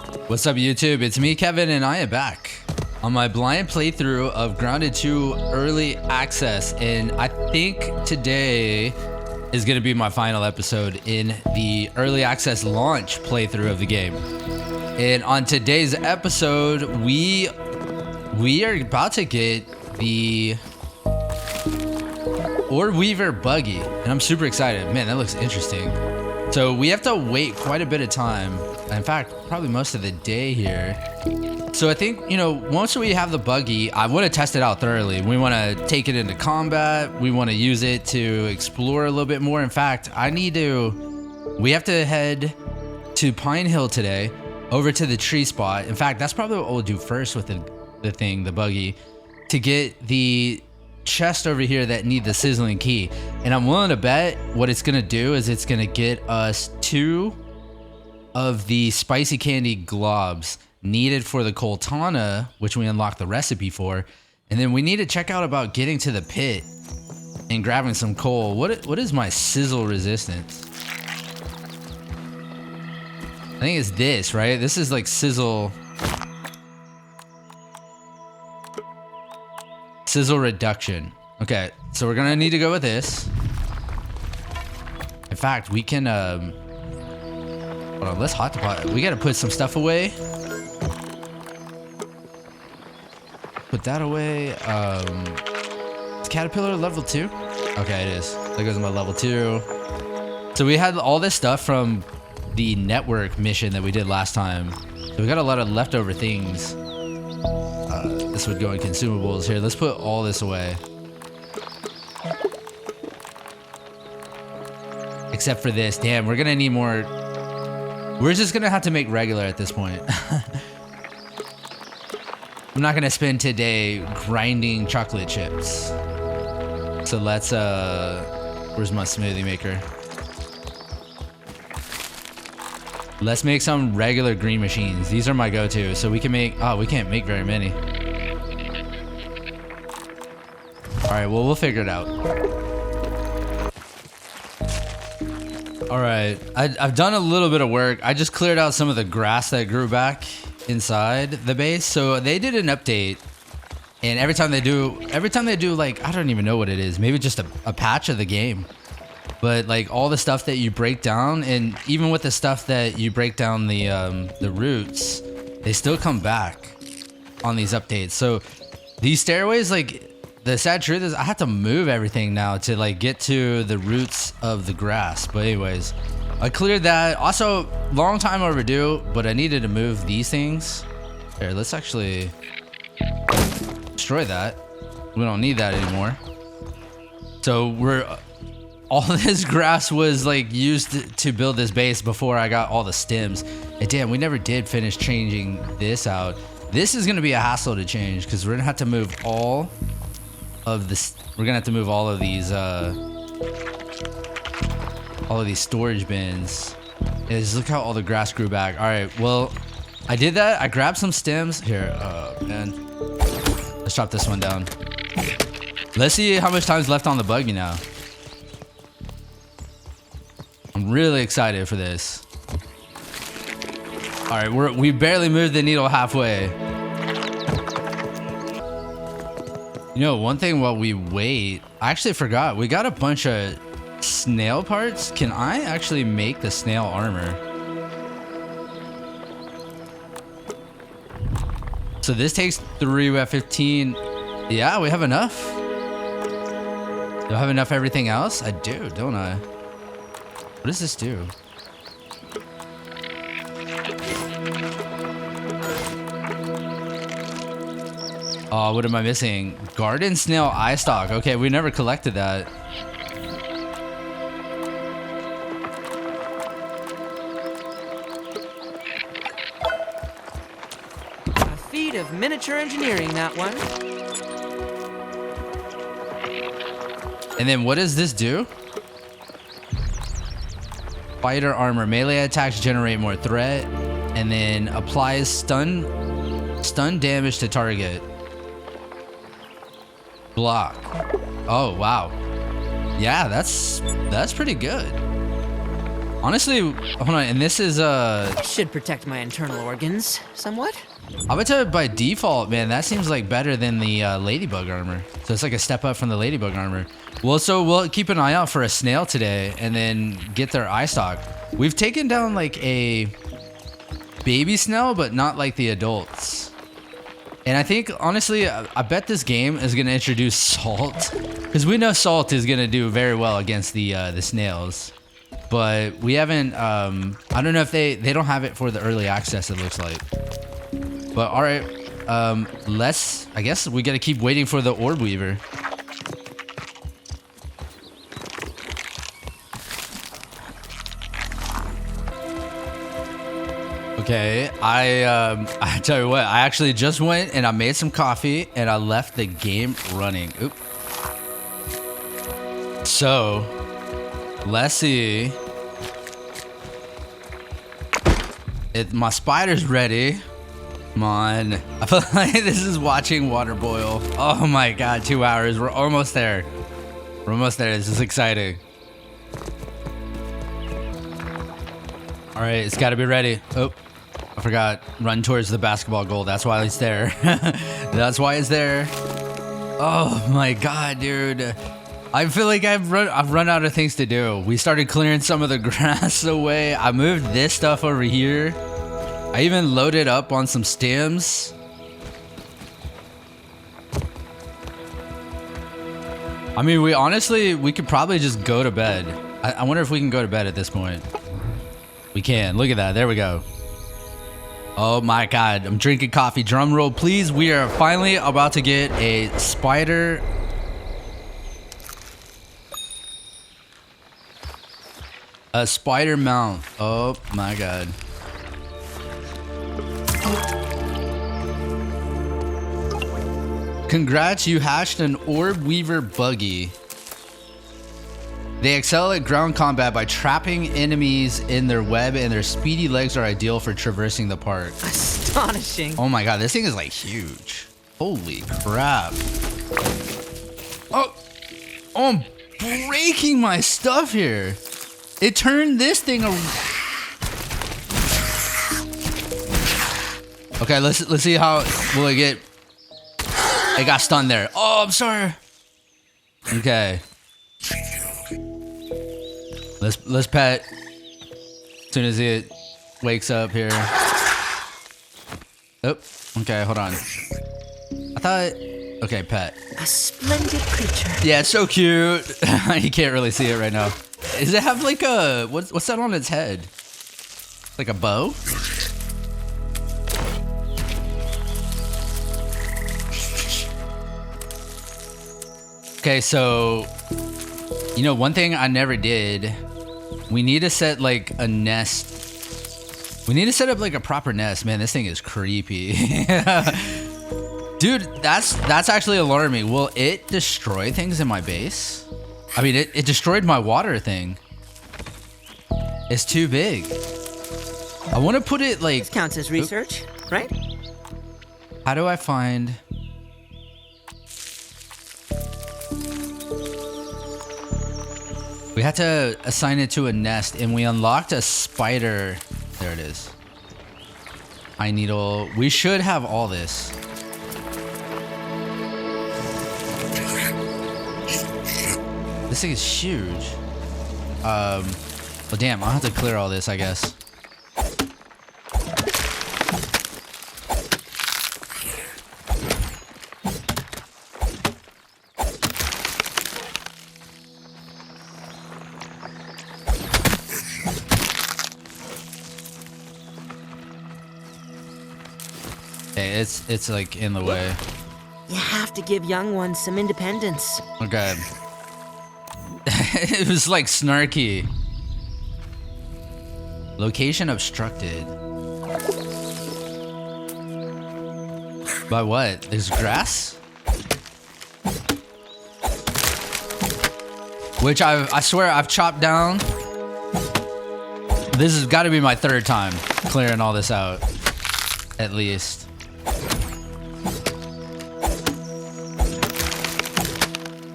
What's up, YouTube? It's me, Kevin, and I am back on my blind playthrough of Grounded 2 Early Access. And I think today is going to be my final episode in the Early Access launch playthrough of the game. And on today's episode, we are about to get the Ore Weaver buggy, and I'm super excited. Man, that looks interesting. So we have to wait quite a bit of time. In fact, probably most of the day here. So I think, you know, once we have the buggy, I want to test it out thoroughly. We want to take it into combat. We want to use it to explore a little bit more. In fact, we have to head to Pine Hill today, over to the tree spot. In fact, that's probably what we'll do first with the buggy, to get the chest over here that need the sizzling key. And I'm willing to bet what it's gonna do is it's gonna get us 2 of the spicy candy globs needed for the Coltana, which we unlocked the recipe for. And then we need to check out about getting to the pit and grabbing some coal. What is my sizzle resistance? I think it's this, right? This is like sizzle reduction. Okay, so we're gonna need to go with this. In fact, we can hold on, let's hot pot. We gotta put some stuff away. Put that away. Is Caterpillar level 2? Okay, it is. There goes my level 2. So we had all this stuff from the network mission that we did last time. So we got a lot of leftover things. This would go in consumables. Here, let's put all this away. Except for this. Damn, we're gonna need more. We're just gonna have to make regular at this point. I'm not gonna spend today grinding chocolate chips. So let's, where's my smoothie maker? Let's make some regular green machines. These are my go-to. So we can make, oh, we can't make very many. All right, well, we'll figure it out. All right, I've done a little bit of work. I just cleared out some of the grass that grew back inside the base. So they did an update, and every time they do like, I don't even know what it is. Maybe just a patch of the game. But like all the stuff that you break down, and even with the stuff that you break down the roots, they still come back on these updates. So these stairways, like, the sad truth is I have to move everything now to like get to the roots of the grass. But anyways, I cleared that. Also, long time overdue, but I needed to move these things. Here, let's actually destroy that. We don't need that anymore. So all this grass was like used to build this base before I got all the stems. And damn, we never did finish changing this out. This is gonna be a hassle to change because we're gonna have to move all of this. We're gonna have to move all of these storage bins. And just look how all the grass grew back. All right, well, I did that. I grabbed some stems here. Man, let's chop this one down. Let's see how much time's left on the buggy now. I'm really excited for this. All right, we barely moved the needle halfway. You know, one thing while we wait, I actually forgot. We got a bunch of snail parts. Can I actually make the snail armor? So this takes 3, we have 15. Yeah, we have enough. Do I have enough everything else? I do, don't I? What does this do? Oh, what am I missing? Garden snail eye stalk. Okay, we never collected that. A feat of miniature engineering, that one. And then what does this do? Fighter armor. Melee attacks generate more threat. And then applies stun damage to target. Block. Oh, wow. Yeah, that's pretty good. Honestly, hold on, and this is Should protect my internal organs somewhat. I would tell you by default, man, that seems like better than the ladybug armor. So it's like a step up from the ladybug armor. Well, so we'll keep an eye out for a snail today and then get their eye stock. We've taken down like a baby snail, but not like the adults. And I think, honestly, I bet this game is going to introduce salt. Because we know salt is going to do very well against the snails. But we haven't, I don't know if they don't have it for the early access, it looks like. But all right, I guess we got to keep waiting for the orb weaver. Okay, I tell you what, I actually just went and I made some coffee and I left the game running. Oop. So, let's see. My spider's ready. Come on. I feel like this is watching water boil. Oh my god, 2 hours. We're almost there. We're almost there. This is exciting. All right, it's got to be ready. Oh, I forgot. Run towards the basketball goal. That's why it's there. That's why it's there. Oh my god, dude. I feel like I've run out of things to do. We started clearing some of the grass away. I moved this stuff over here. I even loaded up on some stems. I mean, we could probably just go to bed. I wonder if we can go to bed at this point. We can. Look at that. There we go. Oh my god. I'm drinking coffee. Drum roll, please. We are finally about to get a spider. A spider mount. Oh my god. Congrats, you hatched an orb weaver buggy. They excel at ground combat by trapping enemies in their web, and their speedy legs are ideal for traversing the park. Astonishing. Oh my god, this thing is like huge. Holy crap. Oh, I'm breaking my stuff here. It turned this thing around. Okay, let's see how will it get. It got stunned there. Oh, I'm sorry. Okay. Let's pet as soon as it wakes up here. Oh, okay, hold on. I thought, okay, pet. A splendid creature. Yeah, it's so cute. You can't really see it right now. Does it have like a, what's that on its head? Like a bow? Okay, so, you know, one thing I never did, we need to set like a nest. We need to set up like a proper nest. Man, this thing is creepy. Dude, that's actually alarming. Will it destroy things in my base? I mean, it destroyed my water thing. It's too big. I want to put it like... This counts as research, right? How do I find... We had to assign it to a nest, and we unlocked a spider. There it is. Pine needle. We should have all this. This thing is huge. Well, damn, I'll have to clear all this, I guess. Okay, it's like in the way. You have to give young ones some independence. Okay. It was like snarky. Location obstructed. By what? There's grass? Which I swear I've chopped down. This has got to be my third time clearing all this out. At least.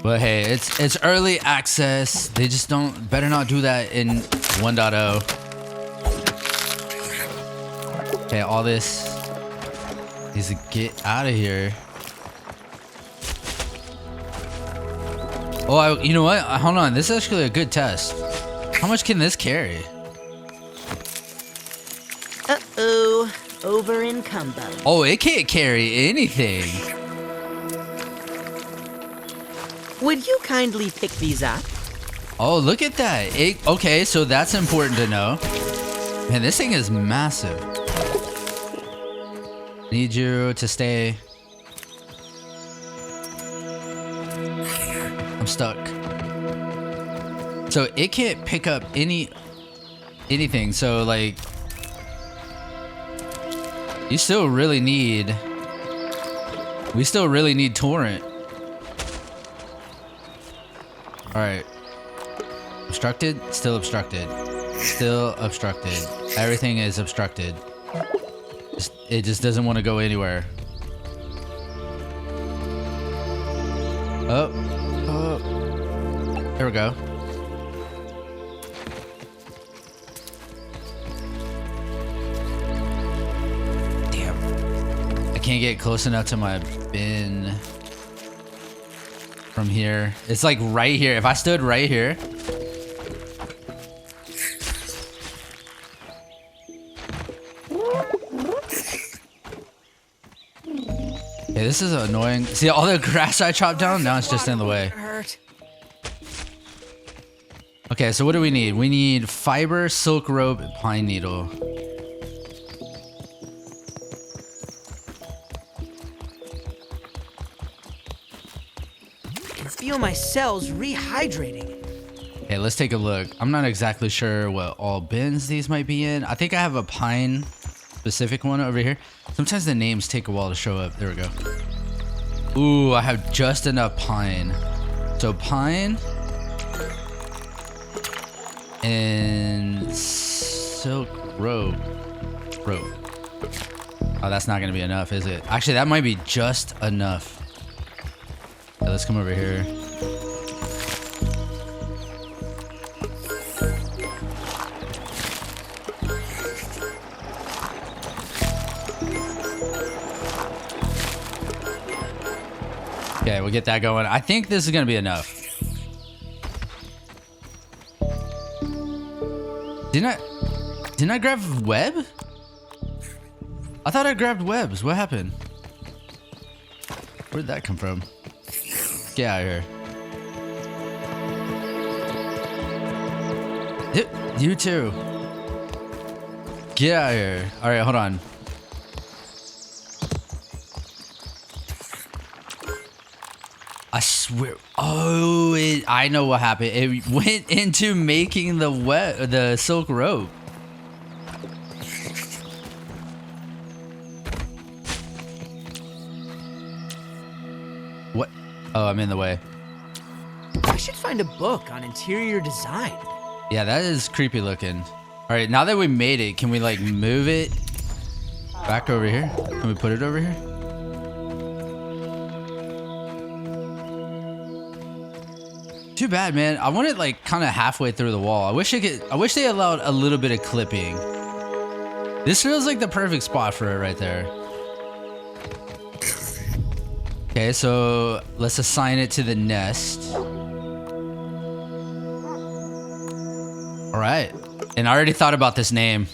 But hey, it's early access. They just better not do that in 1.0. Okay, all this needs to get out of here. Oh, you know what? Hold on. This is actually a good test. How much can this carry? Uh-oh. Over in combo. Oh, it can't carry anything. Would you kindly pick these up? Oh, look at that. Okay, so that's important to know. Man, this thing is massive. Need you to stay. I'm stuck. So it can't pick up anything. So like, we still really need torrent. All right. Obstructed, still obstructed, still obstructed. Everything is obstructed. It just doesn't want to go anywhere. Oh, there we go. Damn. I can't get close enough to my bin from here. It's like right here. If I stood right here. Yeah, this is annoying. See all the grass I chopped down? Now it's just in the way. Okay, so what do we need? We need fiber, silk rope, and pine needle. I can feel my cells rehydrating. Okay, let's take a look. I'm not exactly sure what all bins these might be in. I think I have a pine specific one over here. Sometimes the names take a while to show up. There we go. Ooh, I have just enough pine. So pine and silk rope. Oh, that's not gonna be enough, is it? Actually, that might be just enough. Okay, let's come over here. Okay, we'll get that going. I think this is gonna be enough. Didn't I grab web? I thought I grabbed webs. What happened? Where'd that come from? Get out of here. You too. Get out of here. All right, hold on. I swear. Oh, I know what happened. It went into making the silk rope. What? Oh, I'm in the way. I should find a book on interior design. Yeah, that is creepy looking. All right, now that we made it, can we like move it back over here? Can we put it over here? Too bad, man. I want it like kind of halfway through the wall. I wish they allowed a little bit of clipping. This feels like the perfect spot for it right there. Okay, so let's assign it to the nest. All right. And I already thought about this name.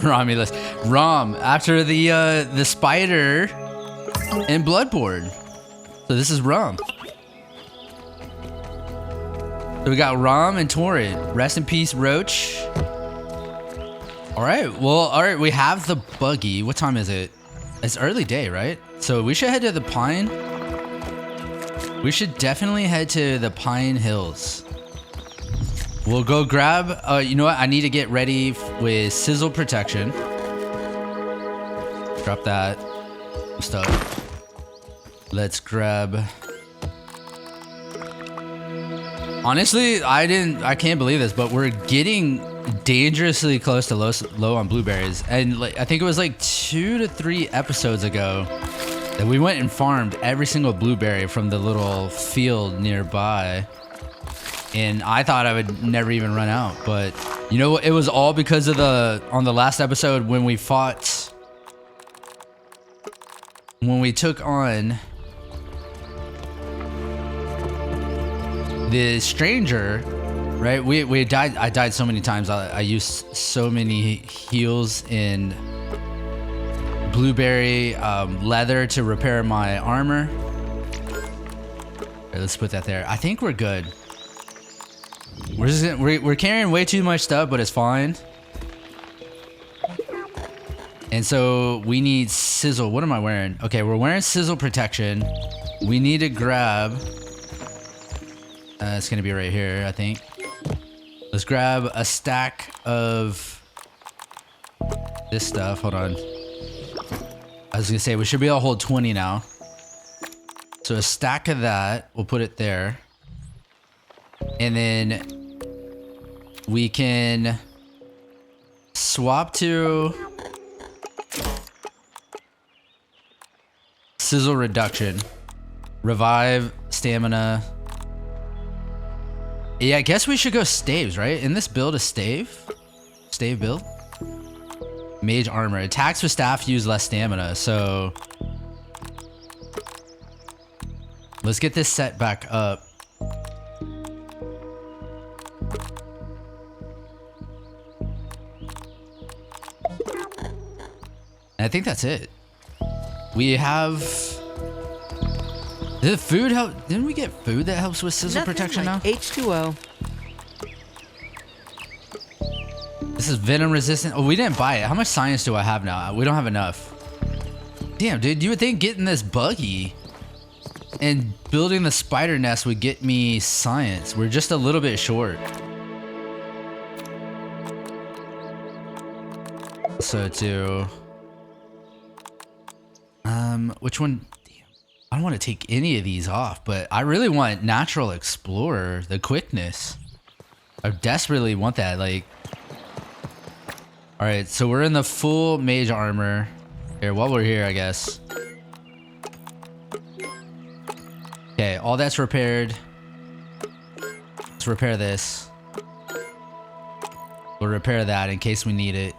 Romulus. Rom, after the spider in Bloodborne. So this is Rom. So we got Rom and Torrent. Rest in peace, Roach. All right. Well, all right. We have the buggy. What time is it? It's early day, right? So we should head to the Pine. We should definitely head to the Pine Hills. We'll go grab, you know what? I need to get ready with sizzle protection. Drop that. I'm stuck. Let's grab. Honestly, I can't believe this, but we're getting dangerously close to low on blueberries. And like, I think it was like 2 to 3 episodes ago, And we went and farmed every single blueberry from the little field nearby. And I thought I would never even run out. But, you know, it was all because of on the last episode when we fought... When we took on... the stranger, right? We died. I died so many times. I used so many heals in blueberry leather to repair my armor. Right, let's put that there. I think we're good. We're carrying way too much stuff, but it's fine. And so we need sizzle. What am I wearing? Okay, we're wearing sizzle protection. We need to grab. It's gonna be right here, I think. Let's grab a stack of this stuff. Hold on. I was gonna say we should be able to hold 20 now. So a stack of that, we'll put it there. And then we can swap to sizzle reduction, revive, stamina. Yeah, I guess we should go staves, right? In this build, a stave build. Mage armor. Attacks with staff use less stamina, so let's get this set back up. And I think that's it. We have... Did the food help? Didn't we get food that helps with sizzle protection like now? H2O. This is venom resistant. Oh, we didn't buy it. How much science do I have now? We don't have enough. Damn, dude. You would think getting this buggy and building the spider nest would get me science. We're just a little bit short. So to... which one? I don't want to take any of these off, but I really want Natural Explorer, the quickness. I desperately want that, like... Alright, so we're in the full mage armor. Here, while we're here, I guess. Okay, all that's repaired. Let's repair this. We'll repair that in case we need it.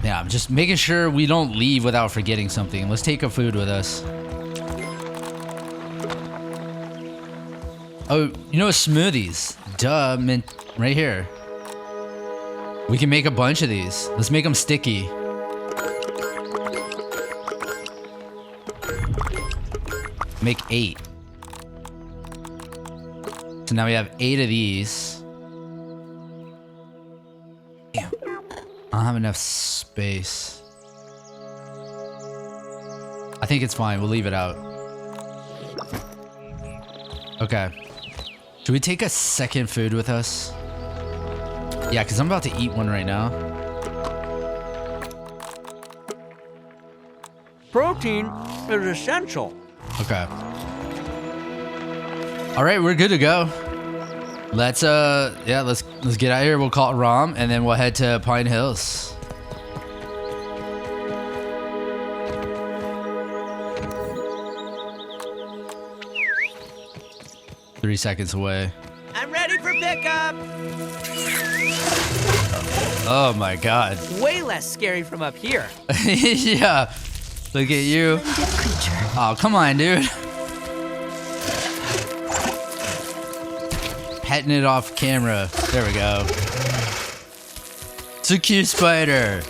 Yeah, I'm just making sure we don't leave without forgetting something. Let's take a food with us. Oh, you know, smoothies. Duh, mint right here. We can make a bunch of these. Let's make them sticky. Make 8. So now we have 8 of these. Damn. I don't have enough space. I think it's fine. We'll leave it out. Okay. Should we take a second food with us? Yeah, because I'm about to eat one right now. Protein is essential. Okay. All right, we're good to go. Let's let's get out of here. We'll call it ROM, and then we'll head to Pine Hills. Three seconds away. I'm ready for pickup. Oh my god. Way less scary from up here. Yeah. Look at you. Oh, come on, dude. Petting it off camera. There we go. It's a cute spider.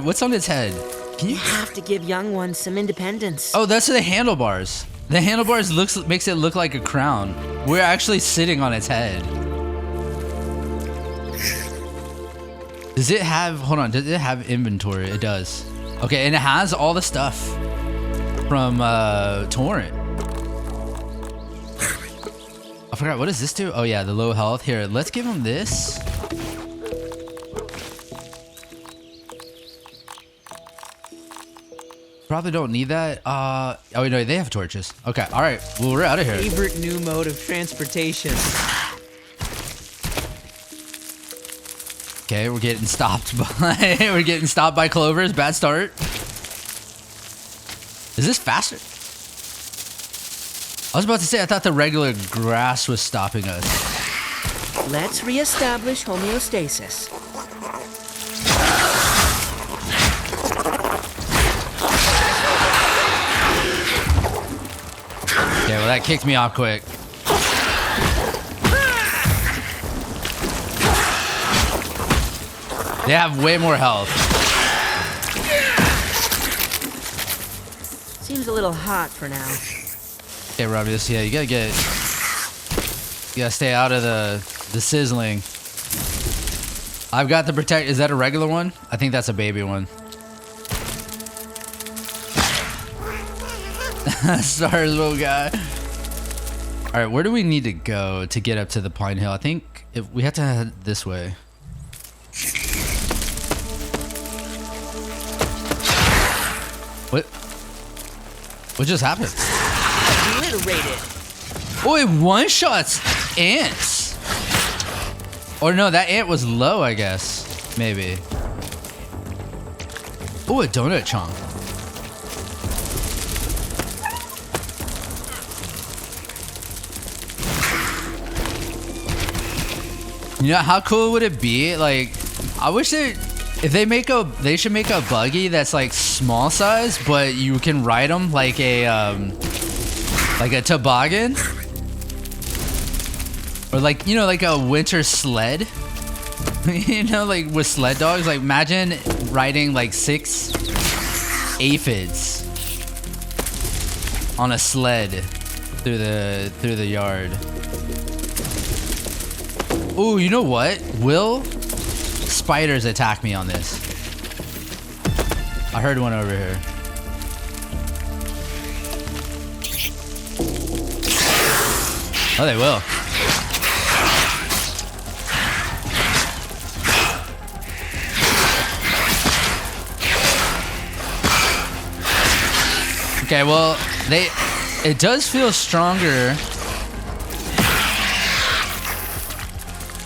What's on its head? Can you... You have to give young ones some independence. Oh, that's the handlebars. The handlebars makes it look like a crown. We're actually sitting on its head. Does it have... Hold on. Does it have inventory? It does. Okay, and it has all the stuff from Torrent. I forgot. What does this do? Oh, yeah. The low health. Here, let's give him this. Probably don't need that. Oh, no. They have torches. Okay. All right. Well, we're out of here. Favorite new mode of transportation. Okay, we're getting stopped by clovers. Bad start. Is this faster? I was about to say I thought the regular grass was stopping us. Let's reestablish homeostasis. Okay, well that kicked me off quick. They have way more health. Seems a little hot for now. Okay, Robbie, yeah, you gotta stay out of the sizzling. I've got the protect. Is that a regular one? I think that's a baby one. Stars, little guy. All right, where do we need to go to get up to the Pine Hill? I think if we have to head this way. What just happened? Obliterated. Oh, it one-shots ants. Or no, that ant was low, I guess. Maybe. Oh, a donut chunk. You know, how cool would it be? Like, I wish they should make a buggy that's like small size, but you can ride them like a toboggan, or like, you know, like a winter sled. You know, like with sled dogs. Like imagine riding like 6 aphids on a sled through the yard. Ooh, you know what? Will spiders attack me on this? I heard one over here. Oh, they will. Okay, well, it does feel stronger.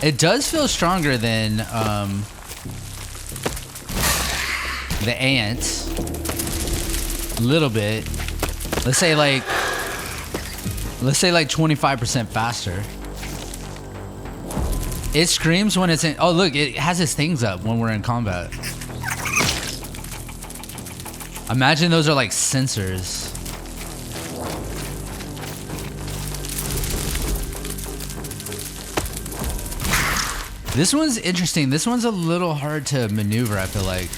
It does feel stronger than the ant. A little bit. Let's say like 25% faster. It screams when it's in. Oh, look, it has its things up when we're in combat. Imagine those are like sensors. This one's interesting. This one's a little hard to maneuver, I feel like.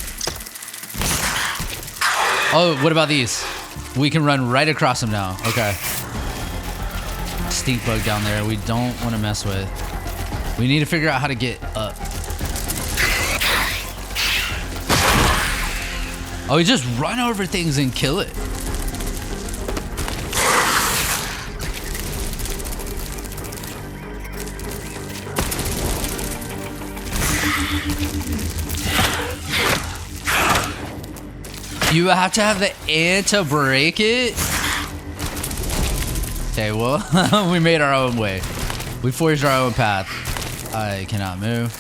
Oh, what about these? We can run right across them now. Okay. Stink bug down there we don't want to mess with. We need to figure out how to get up. Oh, we just run over things and kill it. You have to have the ant to break it? Okay, well, we made our own way. We forged our own path. I cannot move.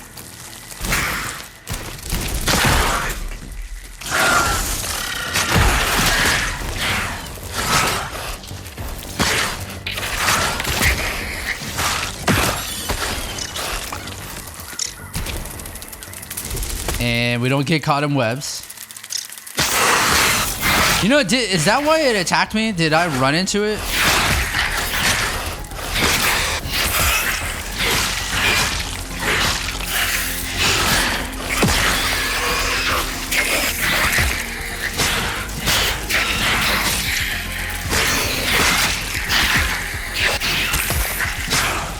And we don't get caught in webs. You know, is that why it attacked me? Did I run into it?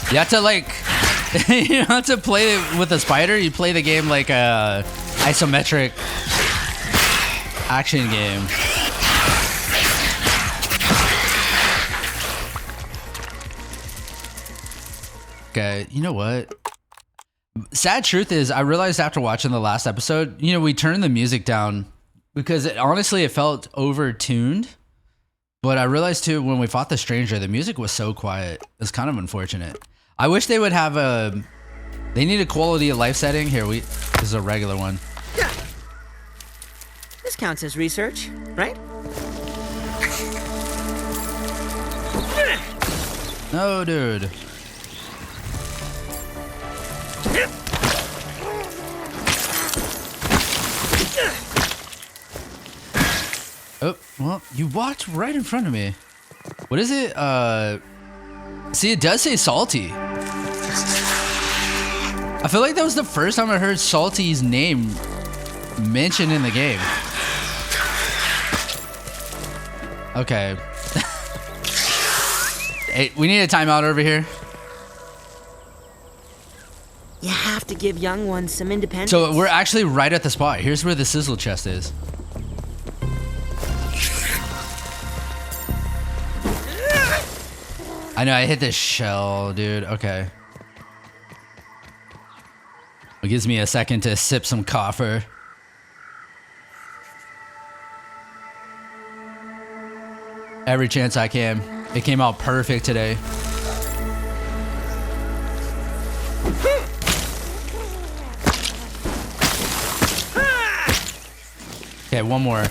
You have to like, you don't have to play it with a spider. You play the game like a isometric action game. Okay, you know what? Sad truth is, I realized after watching the last episode, you know, we turned the music down because honestly, it felt over-tuned. But I realized too, when we fought the stranger, the music was so quiet. It's kind of unfortunate. I wish they would have they need a quality of life setting. Here, This is a regular one. This counts as research, right? No, dude. Oh, well, you walked right in front of me. What is it? See, it does say salty. I feel like that was the first time I heard Salty's name mentioned in the game. Okay. Hey, we need a timeout over here. You have to give young ones some independence. So we're actually right at the spot. Here's where the sizzle chest is. I know, I hit this shell, dude. Okay. It gives me a second to sip some copper. Every chance I can. It came out perfect today. Okay, one more.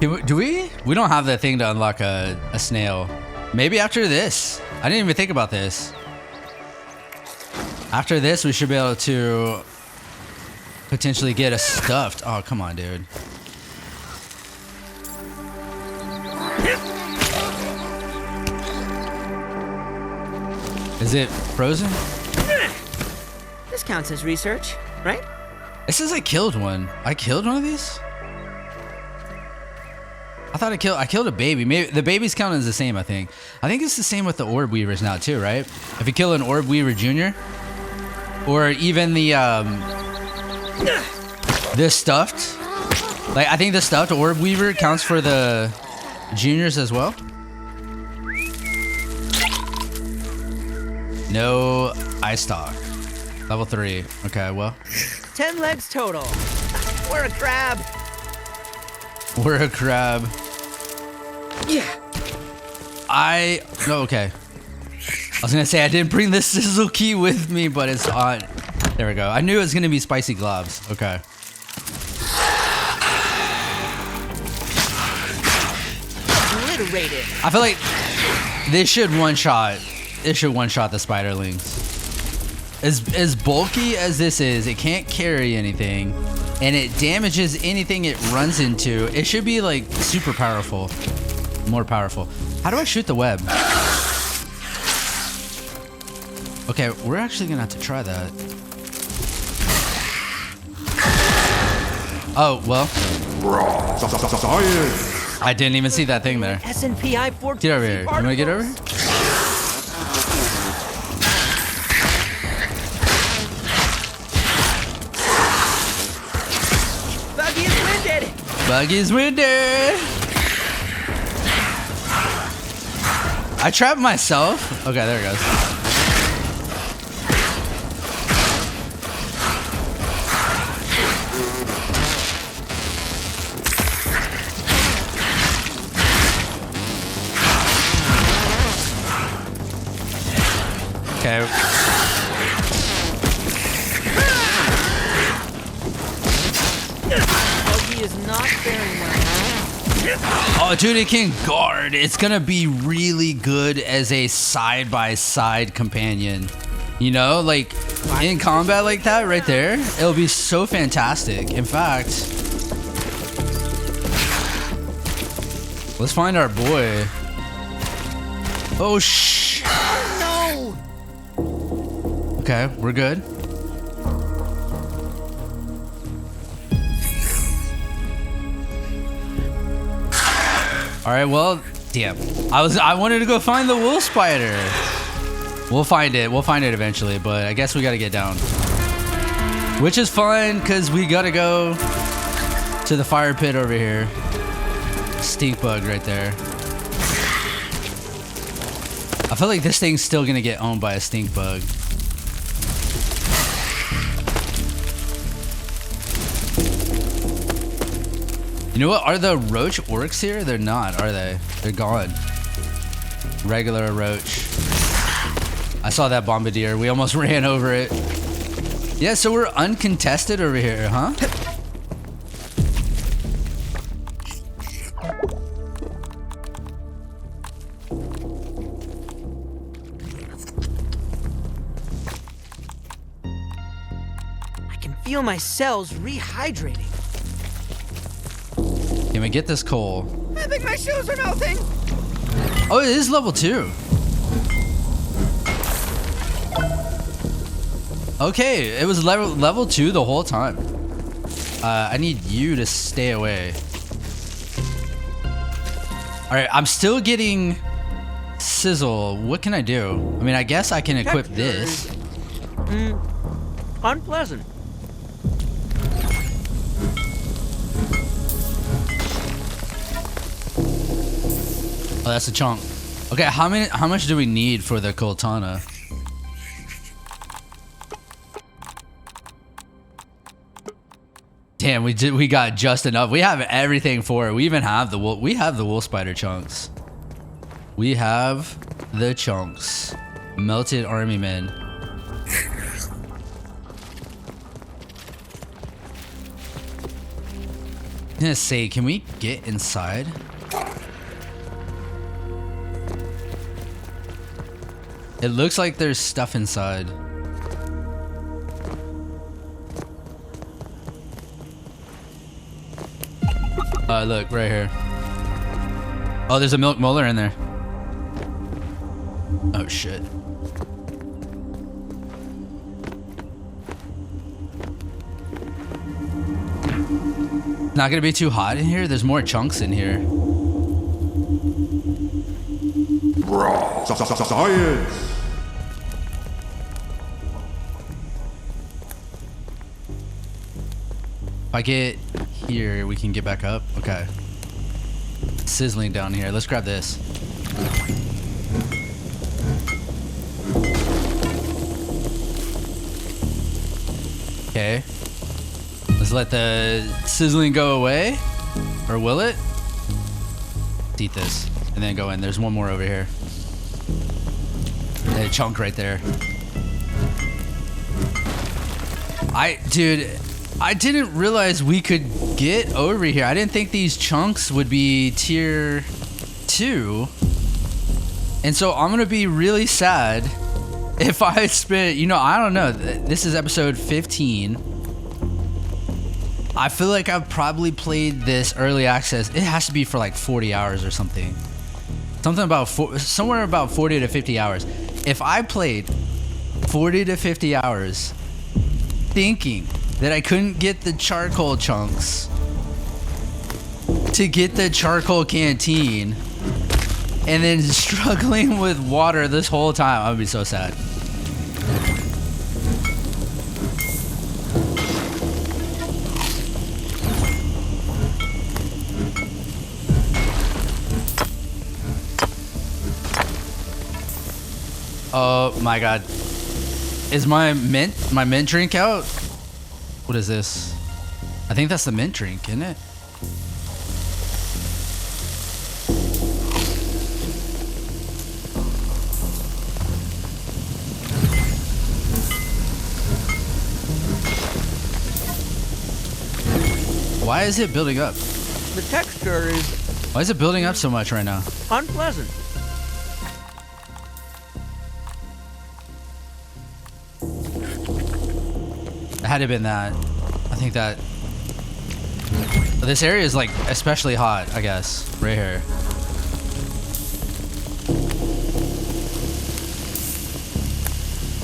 Do we? We don't have that thing to unlock a snail. Maybe after this. I didn't even think about this. After this, we should be able to potentially get a stuffed. Oh, come on, dude. Is it frozen? This counts as research, right? It says I killed one. I killed one of these? I thought I killed a baby. Maybe the babies count as the same, I think. I think it's the same with the orb weavers now too, right? If you kill an orb weaver junior, or even the stuffed, like I think the stuffed orb weaver counts for the juniors as well. No eye stock. Level 3. Okay, well. 10 legs total. We're a crab. We're a crab. Yeah. No, okay. I was gonna say I didn't bring the sizzle key with me, but it's on. There we go. I knew it was gonna be spicy globs. Okay. Obliterated. I feel like this should one-shot. It should one-shot the spiderlings. As bulky as this is, it can't carry anything, and it damages anything it runs into. It should be like super powerful. More powerful. How do I shoot the web? Okay, we're actually gonna have to try that. Oh, well. I didn't even see that thing there. S&P 14. Get over here. You wanna get over here? Buggy is winded. Buggy's winded. I trapped myself. Okay, there it goes. Okay. Buggy is not faring well. Oh, dude, it can guard. It's gonna be really good as a side-by-side companion. You know, like in combat like that right there, it'll be so fantastic. In fact, let's find our boy. Oh, shh. No. Okay, we're good. All right, well, damn. I wanted to go find the wolf spider. We'll find it. We'll find it eventually, but I guess we got to get down. Which is fun cuz we got to go to the fire pit over here. Stink bug right there. I feel like this thing's still going to get owned by a stink bug. You know what? Are the roach orcs here? They're not, are they? They're gone. Regular roach. I saw that bombardier. We almost ran over it. Yeah, so we're uncontested over here, huh? I can feel my cells rehydrating. Can we get this coal? I think my shoes are melting. Oh, it is level 2. Okay, it was level 2 the whole time. I need you to stay away. Alright, I'm still getting sizzle. What can I do? I mean, I guess I can equip this. Unpleasant. Oh, that's a chunk. Okay, how much do we need for the Coltana? Damn, we got just enough. We have everything for it. We even have the wolf spider chunks. We have the chunks. Melted army men. I'm gonna say, can we get inside? It looks like there's stuff inside. Look, right here. Oh, there's a milk molar in there. Oh, shit. Not gonna be too hot in here? There's more chunks in here. Science! If I get here, we can get back up. Okay. Sizzling down here. Let's grab this. Okay. Let's let the sizzling go away. Or will it? Let's eat this. And then go in. There's one more over here. A chunk right there. Dude, I didn't realize we could get over here. I didn't think these chunks would be tier 2. And so I'm going to be really sad if I spent, I don't know. This is episode 15. I feel like I've probably played this early access. It has to be for like 40 hours or something. Something about somewhere about 40 to 50 hours. If I played 40 to 50 hours thinking that I couldn't get the charcoal chunks to get the charcoal canteen and then struggling with water this whole time, I would be so sad. Oh my god. Is my mint drink out? What is this? I think that's the mint drink, isn't it? Why is it building up? The texture is Why is it building up so much right now? unpleasant. It had to have been that. I think that this area is like especially hot, I guess. Right here.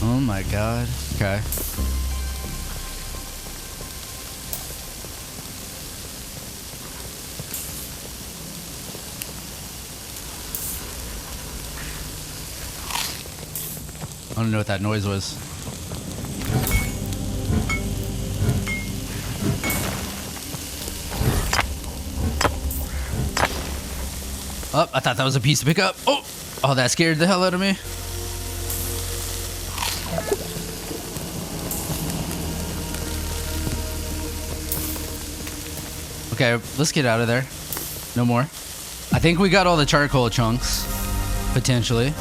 Oh my god. Okay. I don't know what that noise was. Oh, I thought that was a piece to pick up. Oh, that scared the hell out of me. Okay, let's get out of there. No more. I think we got all the charcoal chunks, potentially.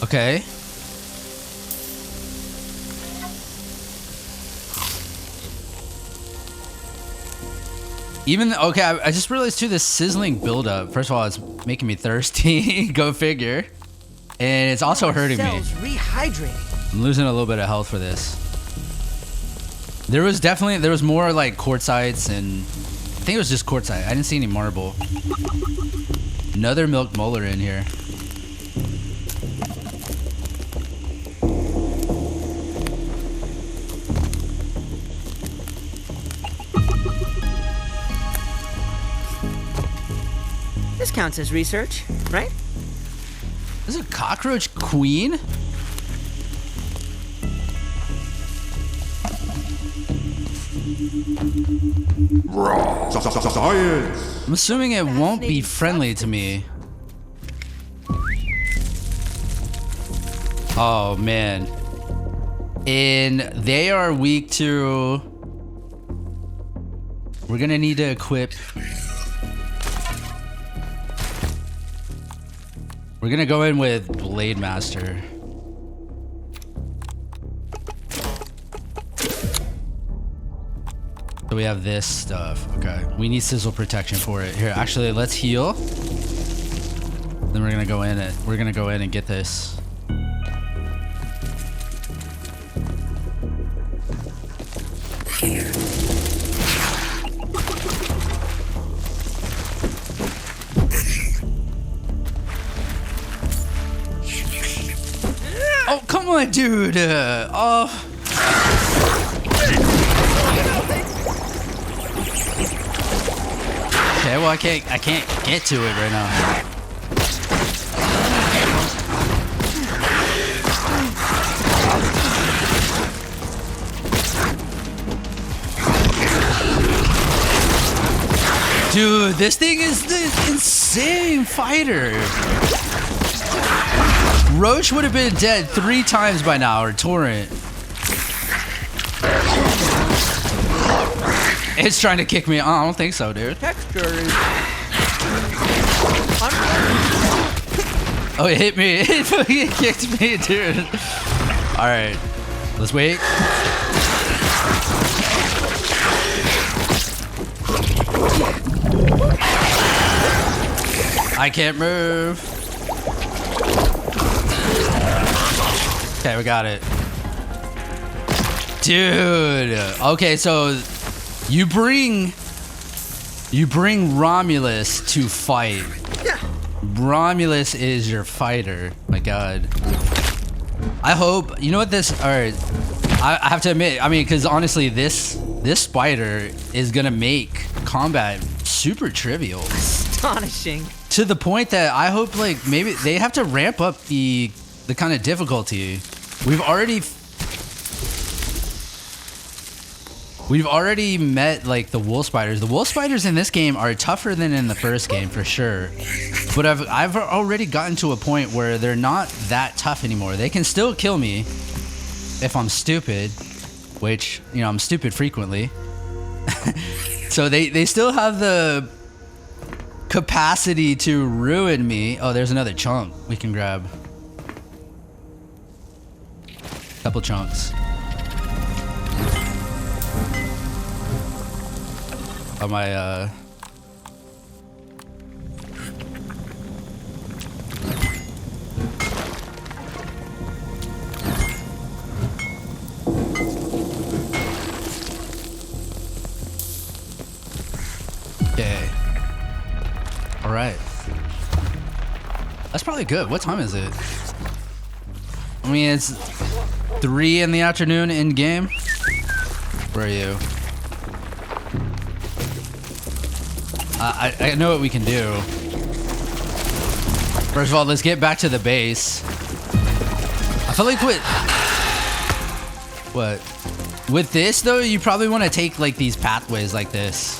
Okay. Even okay, I just realized too this sizzling buildup. First of all, it's making me thirsty. Go figure. And it's also hurting me. Cells rehydrating. I'm losing a little bit of health for this. There was more like quartzites, and I think it was just quartzite. I didn't see any marble. Another milk molar in here. This counts as research, right? This is a cockroach queen? Science! I'm assuming it won't be friendly to me. Oh man. And they are weak to... We're gonna need to equip... We're gonna go in with Blade Master. So we have this stuff. Okay. We need sizzle protection for it. Here, actually, let's heal. Then we're gonna go in and get this. Oh, come on, dude. Oh. Okay, well I can't get to it right now. Dude, this thing is the insane fighter. Roach would have been dead 3 times by now, or Torrent. It's trying to kick me. Oh, I don't think so, dude. Texture is... Oh, it hit me. It fucking kicked me, dude. All right, let's wait. I can't move. Okay, we got it. Dude. Okay, so you bring Romulus to fight. Romulus is your fighter. My god. I hope, you know what this, all right. I have to admit, I mean, because honestly, this spider is gonna make combat super trivial. Astonishing. To the point that I hope, like, maybe they have to ramp up the kind of difficulty. We've already met, like, the wolf spiders. The wolf spiders in this game are tougher than in the first game, for sure. But I've already gotten to a point where they're not that tough anymore. They can still kill me if I'm stupid, which, you know, I'm stupid frequently. So they still have the capacity to ruin me. Oh, there's another chunk we can grab. Couple chunks. Oh, my, Okay. All right. That's probably good. What time is it? I mean, it's 3 in the afternoon in game. Where are you? I know what we can do. First of all, let's get back to the base. I feel like with this though, you probably want to take like these pathways like this.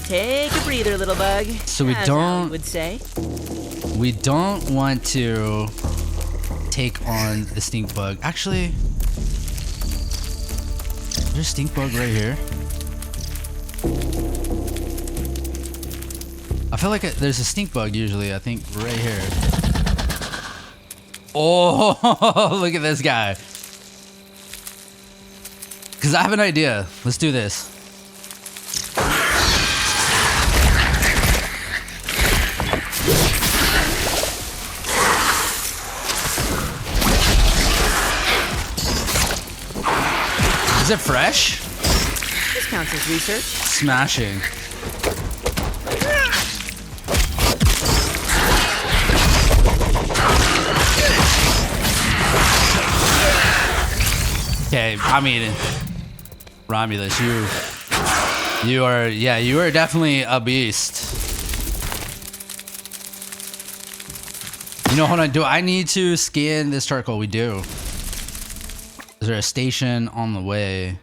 Take a breather, little bug. So we as don't- Alan would say. We don't want to take on the stink bug. Actually, there's a stink bug right here. feel like there's a stink bug usually, I think, right here. Oh, look at this guy. Because I have an idea. Let's do this. Is it fresh? This counts as research. Smashing. Okay, I mean, Romulus, you are definitely a beast. You know, hold on. Do I need to scan this charcoal? We do. Is there a station on the way?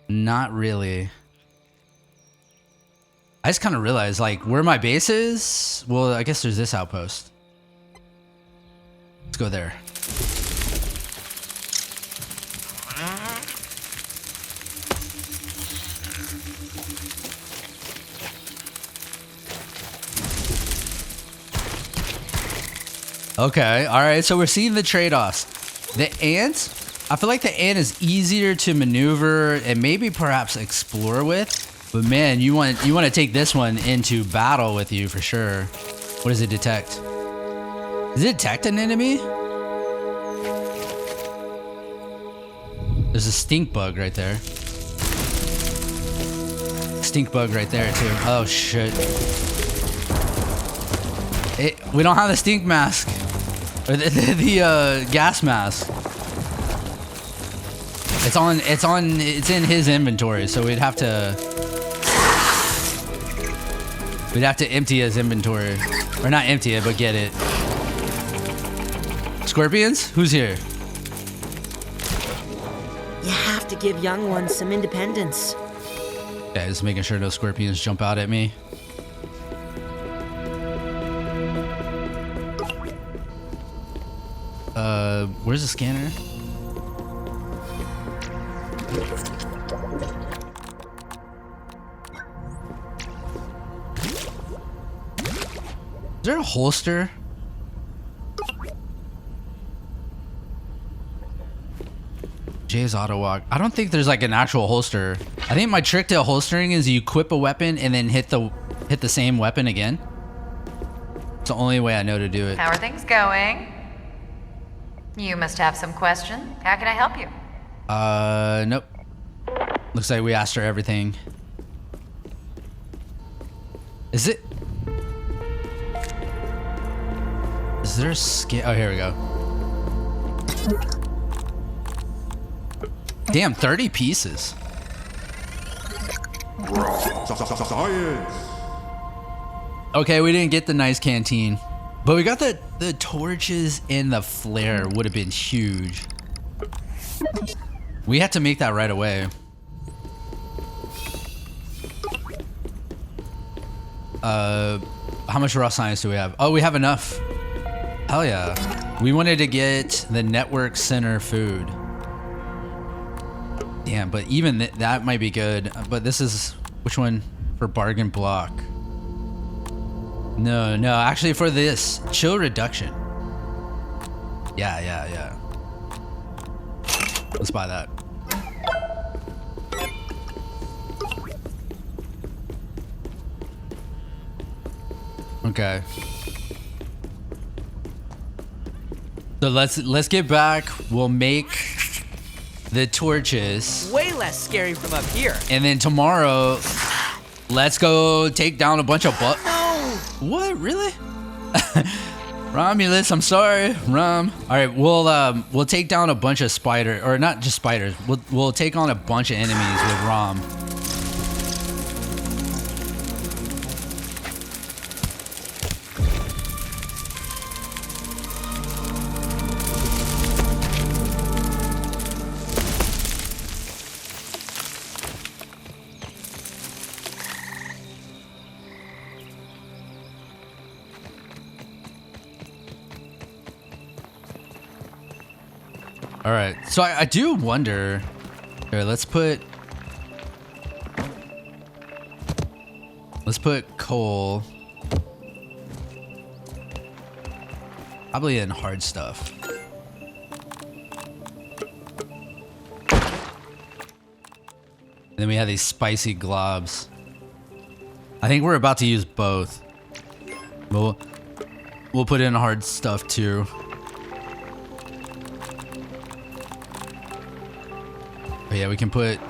Not really. I just kind of realized, like, where my base is. Well, I guess there's this outpost. Let's go there. Okay, all right, so we're seeing the trade-offs. The ant, I feel like the ant is easier to maneuver and maybe perhaps explore with. But man, you want to take this one into battle with you for sure. What does it detect? Does it detect an enemy? There's a stink bug right there. Stink bug right there too. Oh shit. We don't have the stink mask. Or the gas mask. It's in his inventory, so we'd have to empty his inventory. Or not empty it, but get it. Scorpions? Who's here? You have to give young ones some independence. Yeah, just making sure no scorpions jump out at me. Where's the scanner? Is there a holster? Jay's auto walk. I don't think there's like an actual holster. I think my trick to holstering is you equip a weapon and then hit the same weapon again. It's the only way I know to do it. How are things going? You must have some question. How can I help you? Nope. Looks like we asked her everything. Is there a skin? Oh, here we go. Damn, 30 pieces. Science. Okay, we didn't get the nice canteen. But we got the torches and the flare would have been huge. We had to make that right away. How much raw science do we have? Oh, we have enough. Hell yeah. We wanted to get the network center food. Damn, but even that might be good. But this is, which one? For bargain block. No, actually for this, chill reduction. Yeah. Let's buy that. Okay. So let's get back. We'll make the torches. Way less scary from up here. And then tomorrow, let's go take down a bunch of What? Really? Romulus, I'm sorry. All right, we'll take down a bunch of spiders, or not just spiders. We'll take on a bunch of enemies with Rom. All right, so I do wonder. Here, let's put. Let's put coal. Probably in hard stuff. And then we have these spicy globs. I think we're about to use both. We'll put in hard stuff too. But yeah, we can put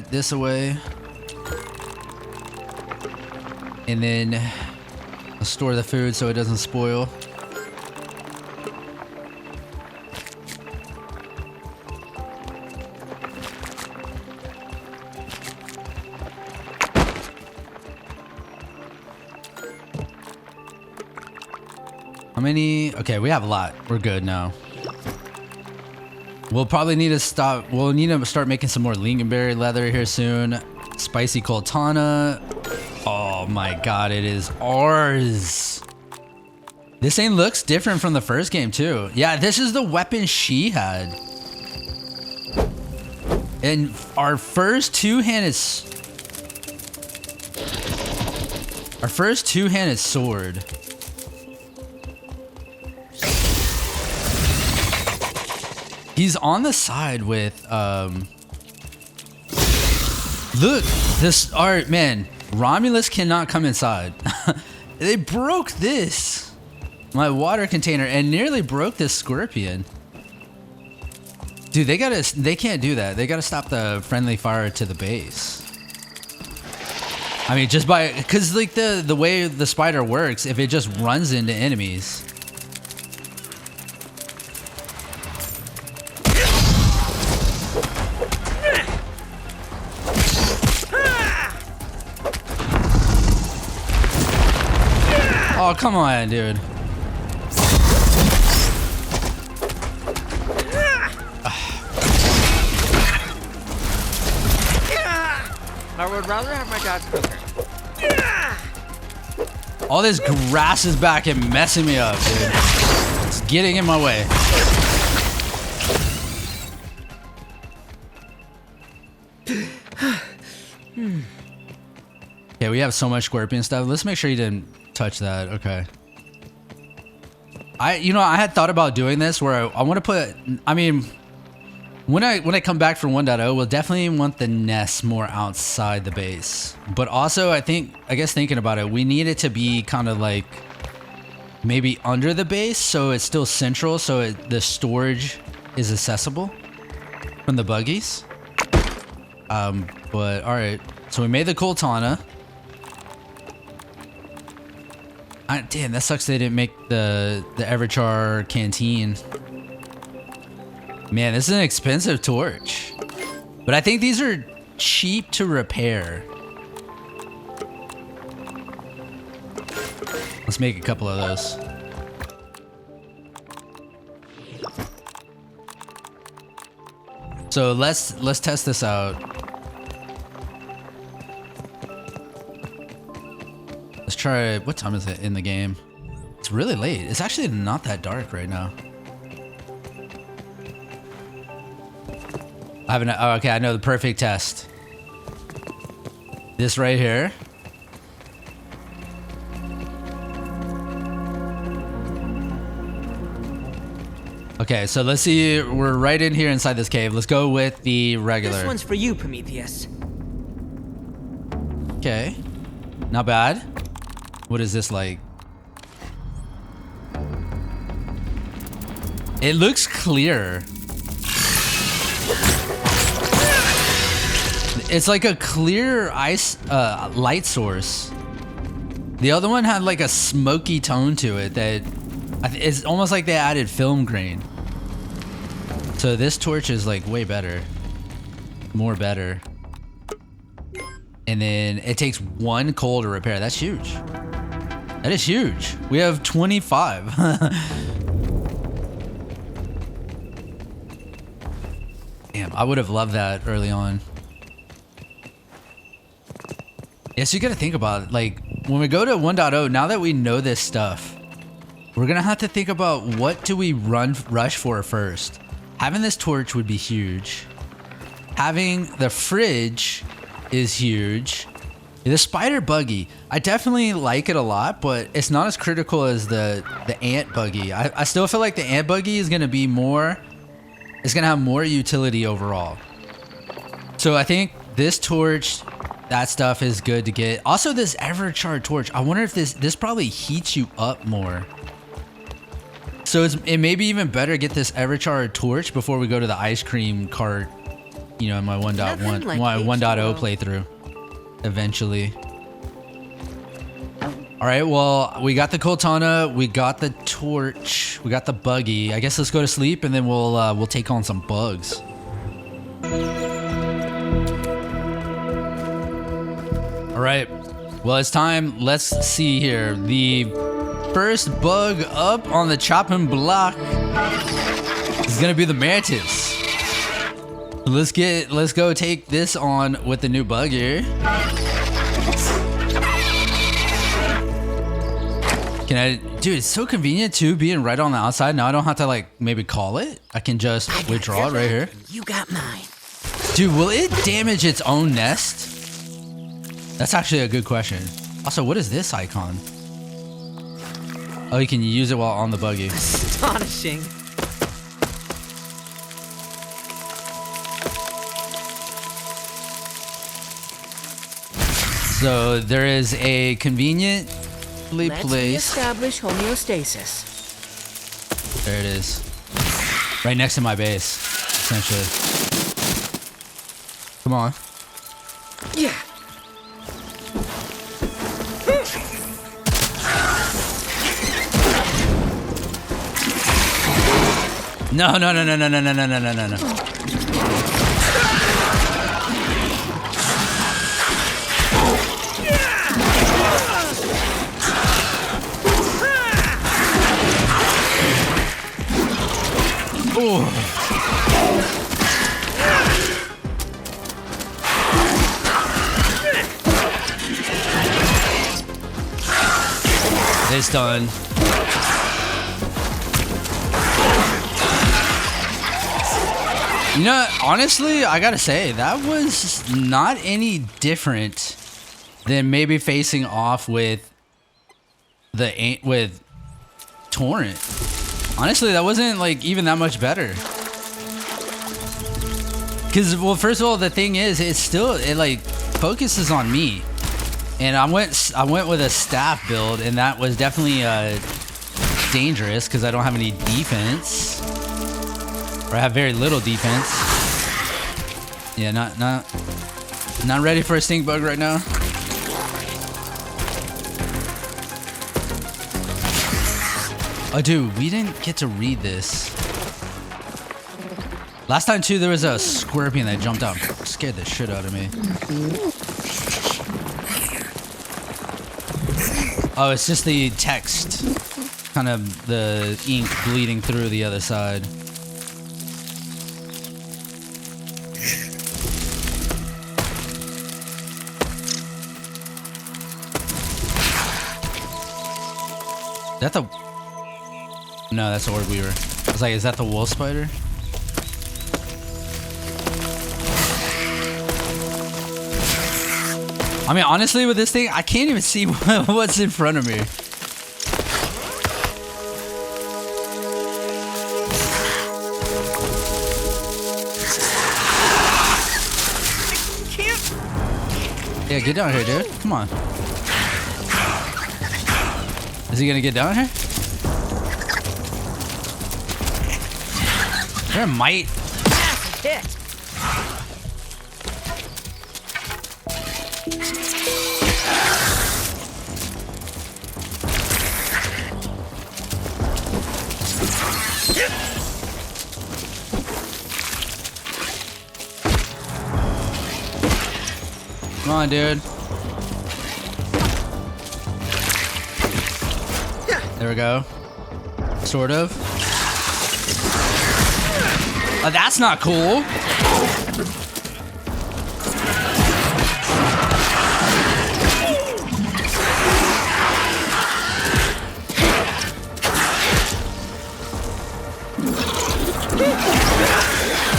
this away. And then I'll store the food so it doesn't spoil. How many? Okay, we have a lot. We're good now. We'll probably need to stop. We'll need to start making some more lingonberry leather here soon. Spicy coltana. Oh my god, it is ours. This thing looks different from the first game too. Yeah, this is the weapon she had. And our first two-handed sword. He's on the side with look, this art, man. Romulus cannot come inside. They broke this. My water container and nearly broke this scorpion. Dude, they can't do that. They gotta stop the friendly fire to the base. I mean, just cause like the way the spider works, if it just runs into enemies. Oh, come on, dude. I would rather have my dad's cooker. All this grass is back and messing me up, dude. It's getting in my way. Okay, we have so much scorpion stuff. Let's make sure you didn't touch that. Okay. I had thought about doing this where I want to put, I mean, when I come back from 1.0, we'll definitely want the nests more outside the base. But also, I guess thinking about it, we need it to be kind of like maybe under the base, so it's still central, so the storage is accessible from the buggies. But all right, so we made the coltana. Damn, that sucks they didn't make the Everchar canteen. Man, this is an expensive torch. But I think these are cheap to repair. Let's make a couple of those. So let's test this out. Let's try, what time is it in the game? It's really late. It's actually not that dark right now. Oh, okay, I know the perfect test. This right here. Okay, so let's see. We're right in here inside this cave. Let's go with the regular. This one's for you, Prometheus. Okay. Not bad. What is this like? It looks clear. It's like a clear ice light source. The other one had like a smoky tone to it that it's almost like they added film grain. So this torch is like way better. More better. And then it takes 1 coal to repair. That's huge. That is huge. We have 25. Damn, I would have loved that early on. Yeah, so you gotta think about it. Like, when we go to 1.0, now that we know this stuff, we're gonna have to think about what do we rush for first. Having this torch would be huge. Having the fridge is huge. The spider buggy, I definitely like it a lot, but it's not as critical as the ant buggy. I still feel like the ant buggy is gonna be more, it's gonna have more utility overall. So I think this torch, that stuff is good to get. Also this ever-charred torch, I wonder if this probably heats you up more. So it may be even better to get this ever-charred torch before we go to the ice cream cart, you know, in my 1.1, like my 1.0 H2O. playthrough. Eventually. All right, well, we got the Cortana, we got the torch, we got the buggy. I guess let's go to sleep and then we'll take on some bugs. All right, well, it's time. Let's see here. The first bug up on the chopping block is gonna be the mantis. Let's go take this on with the new bug here. Dude, it's so convenient too, being right on the outside. Now I don't have to like maybe call it. I can just withdraw it right here. You got mine. Dude, will it damage its own nest? That's actually a good question. Also, what is this icon? Oh, you can use it while on the buggy. Astonishing. So there is a conveniently Let's placed. reestablish homeostasis. There it is. Right next to my base, essentially. Come on. Yeah. No, no, no, no, no, no, no, no, no, no, no, no. Ooh. It's done. You know, honestly, I gotta say, that was not any different than maybe facing off with Torrent. Honestly, that wasn't like even that much better. Cause, well, first of all, the thing is, it like focuses on me, and I went with a staff build, and that was definitely dangerous because I don't have any defense. Or I have very little defense. Yeah, not ready for a stink bug right now. Oh, dude, we didn't get to read this. Last time too, there was a scorpion that jumped out, and scared the shit out of me. Oh, it's just the text, kind of the ink bleeding through the other side. Is that the... No, that's the Orb Weaver. I was like, is that the wolf spider? I mean, honestly, with this thing, I can't even see what's in front of me. Yeah, get down here, dude. Come on. Is he gonna get down here? There might. Hit. Come on, dude. There we go. Sort of. Oh, that's not cool.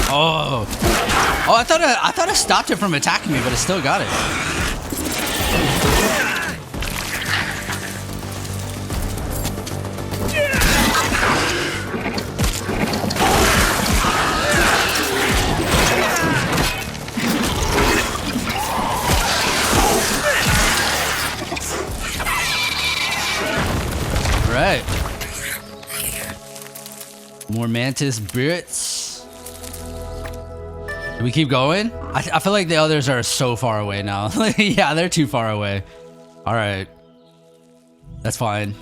Oh. Oh, I thought I stopped it from attacking me, but it still got it. Right. More mantis bits. Do we keep going? I feel like the others are so far away now. Yeah, they're too far away. All right. That's fine.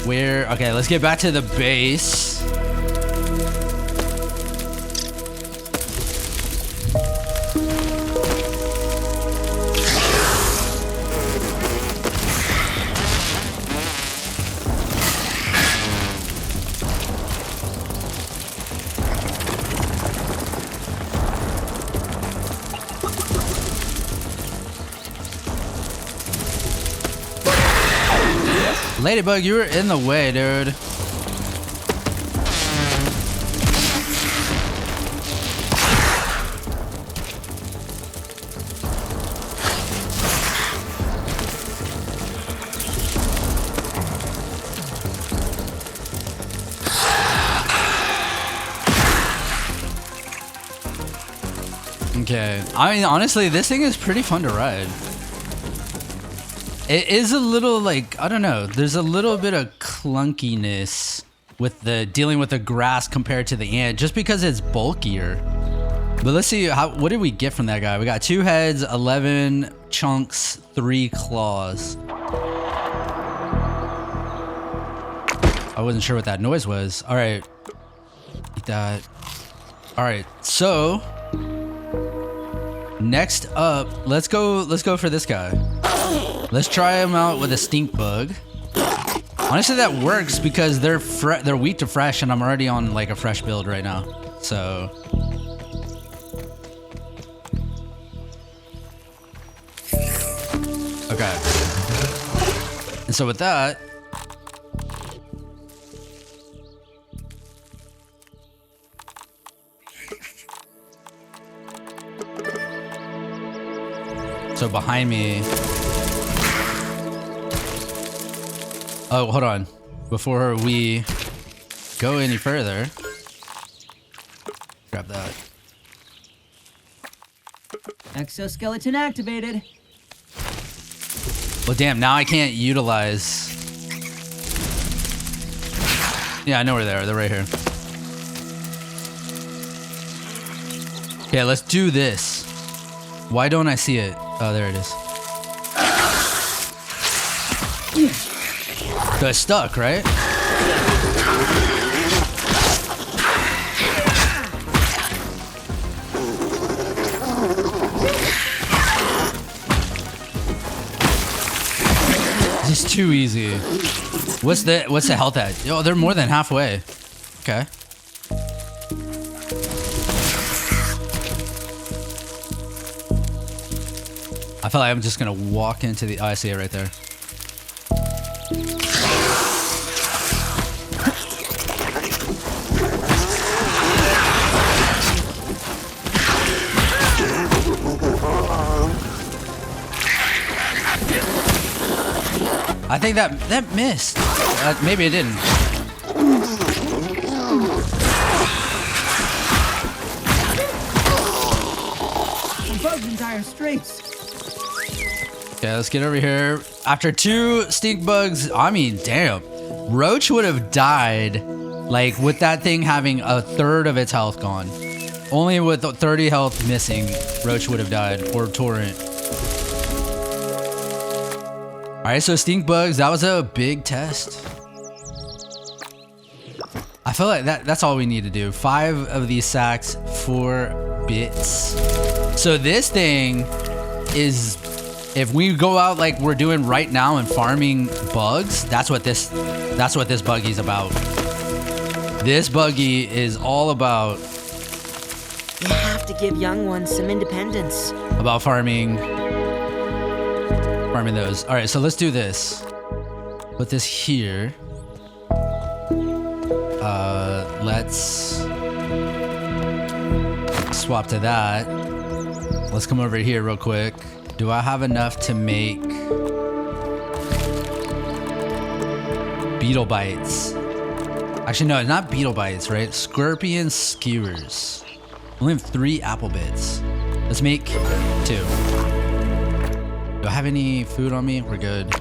Okay, let's get back to the base. Ladybug, you were in the way, dude. Okay. I mean, honestly, this thing is pretty fun to ride. It is a little like, I don't know, there's a little bit of clunkiness with the dealing with the grass compared to the ant just because it's bulkier. But let's see, what did we get from that guy? We got 2 heads, 11 chunks, 3 claws. I wasn't sure what that noise was. All right, eat that. All right, so next up, let's go for this guy. Let's try him out with a stink bug. Honestly, that works because they're weak to fresh, and I'm already on like a fresh build right now. So okay. And so with that, so behind me. Oh, hold on. Before we go any further, grab that. Exoskeleton activated. Well, damn, now I can't utilize. Yeah, I know where they are. They're right here. Okay, let's do this. Why don't I see it? Oh, there it is. So it's stuck, right? This is too easy. What's the health at? Yo, they're more than halfway. Okay. I feel like I'm just gonna walk into the. Oh, I see it right there. I think that missed. Maybe it didn't. Bugs in dire straits. Okay, let's get over here. After 2 stink bugs, I mean, damn. Roach would have died, like, with that thing having 1/3 of its health gone. Only with 30 health missing, Roach would have died, or Torrent. Alright, so stink bugs, that was a big test. I feel like that's all we need to do. 5 of these sacks, 4 bits. So this thing is, if we go out like we're doing right now and farming bugs, that's what this buggy's about. This buggy is all about. You have to give young ones some independence. About farming those. All right, so let's do this. Put this here. Let's swap to that. Let's come over here real quick. Do I have enough to make beetle bites? Actually, no, not beetle bites, right? Scorpion skewers. We only have 3 apple bits. Let's make 2. Do I have any food on me? We're good.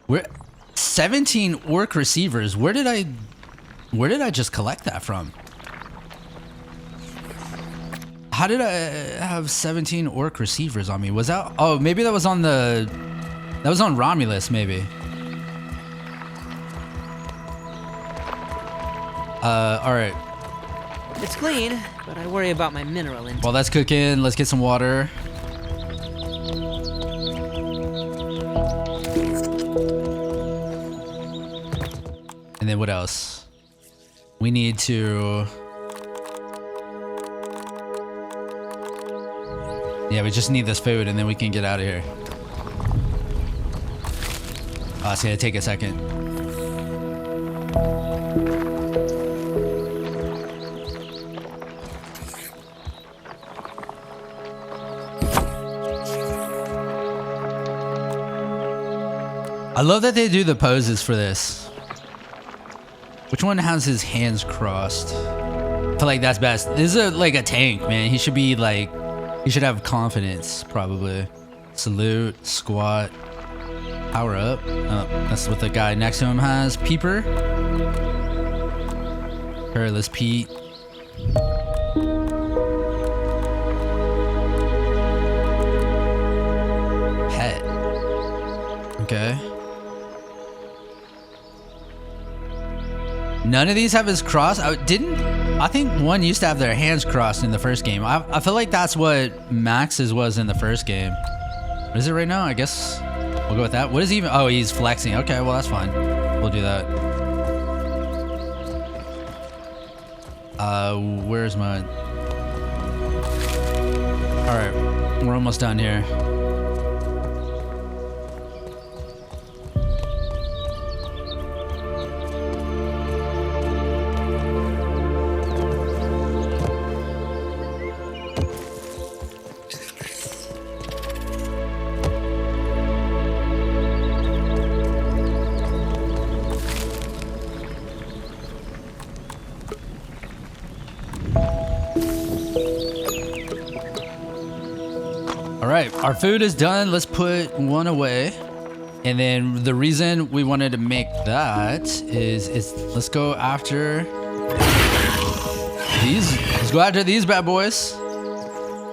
We're 17 orc receivers. Where did I just collect that from? How did I have 17 orc receivers on me? Was that, oh, maybe that was on Romulus, maybe. All right. It's clean, but I worry about my mineral intake. Well, let's cook in. Let's get some water. And then what else? We need to... Yeah, we just need this food and then we can get out of here. Oh, it's gonna take a second. I love that they do the poses for this. Which one has his hands crossed? I feel like that's best. This is like a tank, man. He should be like, he should have confidence, probably. Salute, squat, power up. Oh, that's what the guy next to him has. Peeper. Perilous Pete. Pet. Okay. None of these have his cross. I think one used to have their hands crossed in the first game. I feel like that's what Max's was in the first game. What is it right now? I guess we'll go with that. What is he even? Oh, he's flexing. Okay, well, that's fine. We'll do that. Where's my... All right, we're almost done here. Our food is done. Let's put one away. And then the reason we wanted to make that is let's go after these. Let's go after these bad boys.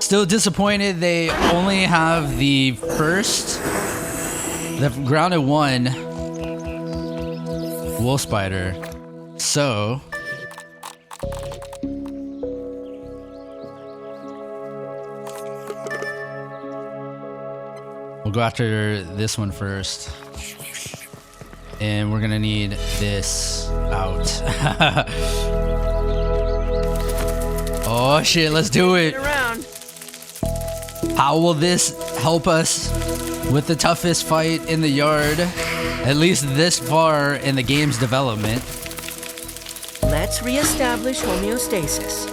Still disappointed they only have the grounded 1 wolf spider. So we'll go after this one first. And we're gonna need this out. Oh shit, let's do it. How will this help us with the toughest fight in the yard? At least this far in the game's development. Let's reestablish homeostasis.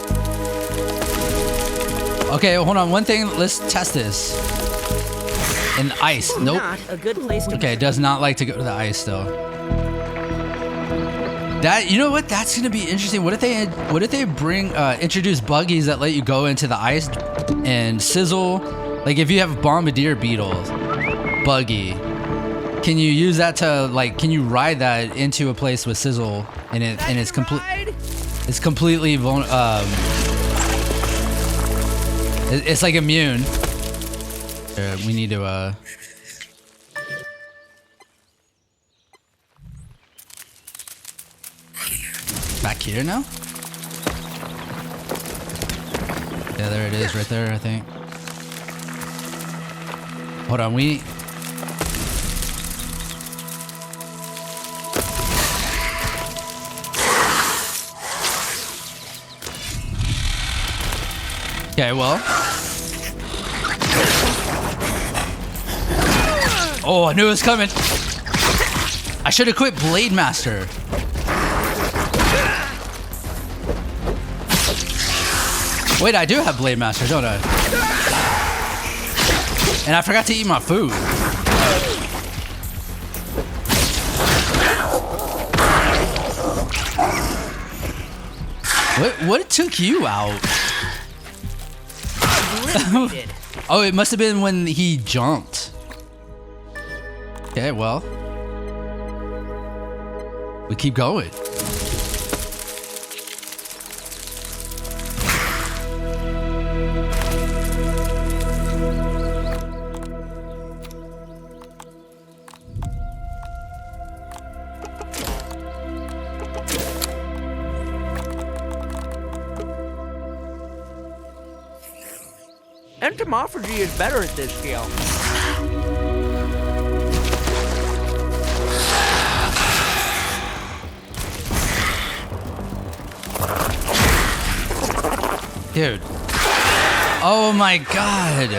Okay, hold on. One thing, let's test this. In the ice. Nope. Not a good place to Okay, it does not like to go to the ice though. That, you know what? That's gonna be interesting. What if they introduce buggies that let you go into the ice and sizzle? Like if you have bombardier beetles, buggy, can you use that to like? Can you ride that into a place with sizzle and it's complete? It's completely it's like immune. We need to back here now? Yeah, there it is right there, I think. Hold on, okay, well. Oh, I knew it was coming. I should have quit Blade Master. Wait, I do have Blade Master, don't I? And I forgot to eat my food. What took you out? Oh, it must have been when he jumped. Okay, well. We keep going. Entomophagy is better at this scale. Dude. Oh my god.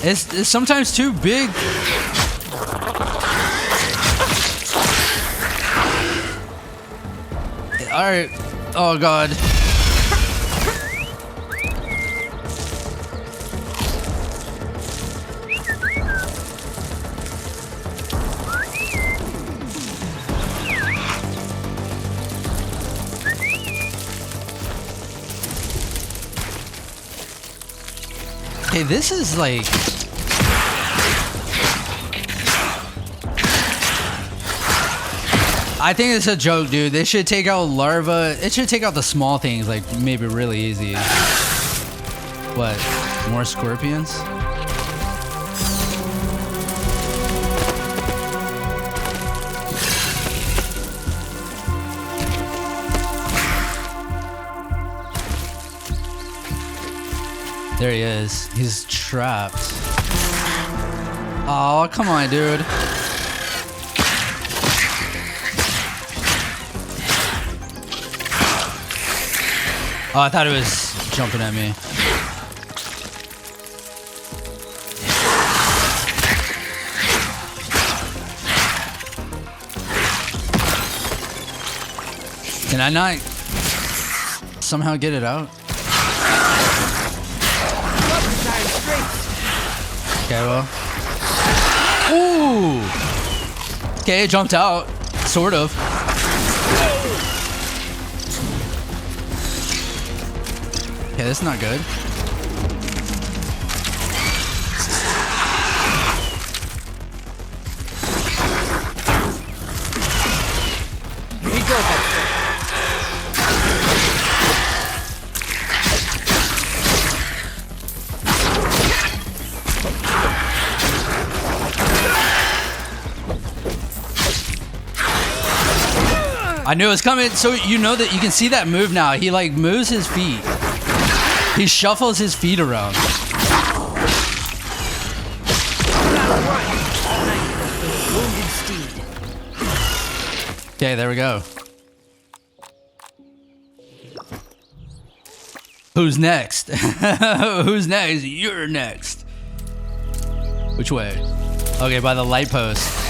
It's sometimes too big. Alright. Oh god. Okay, this is like... I think it's a joke, dude. They should take out larva. It should take out the small things, like maybe really easy. What? More scorpions? There he is. He's trapped. Oh, come on, dude. Oh, I thought it was jumping at me. Can I not somehow get it out? Okay, well. Ooh! Okay, it jumped out. Sort of. Okay, that's not good. I knew it was coming. So you know that you can see that move now. He like moves his feet. He shuffles his feet around. Okay, there we go. Who's next? Who's next? You're next. Which way? Okay, by the light post.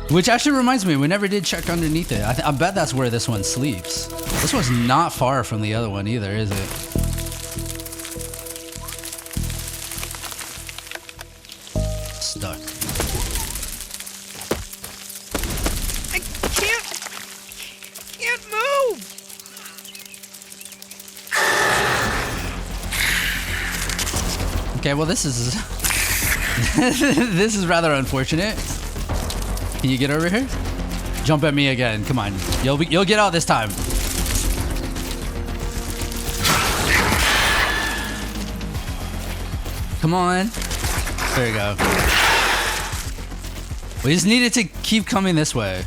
Which actually reminds me, we never did check underneath it. I bet that's where this one sleeps. This one's not far from the other one either, is it? Stuck. I can't move. Okay, well this is this is rather unfortunate. Can you get over here? Jump at me again. Come on. You'll get out this time. Come on. There you go. We just needed to keep coming this way.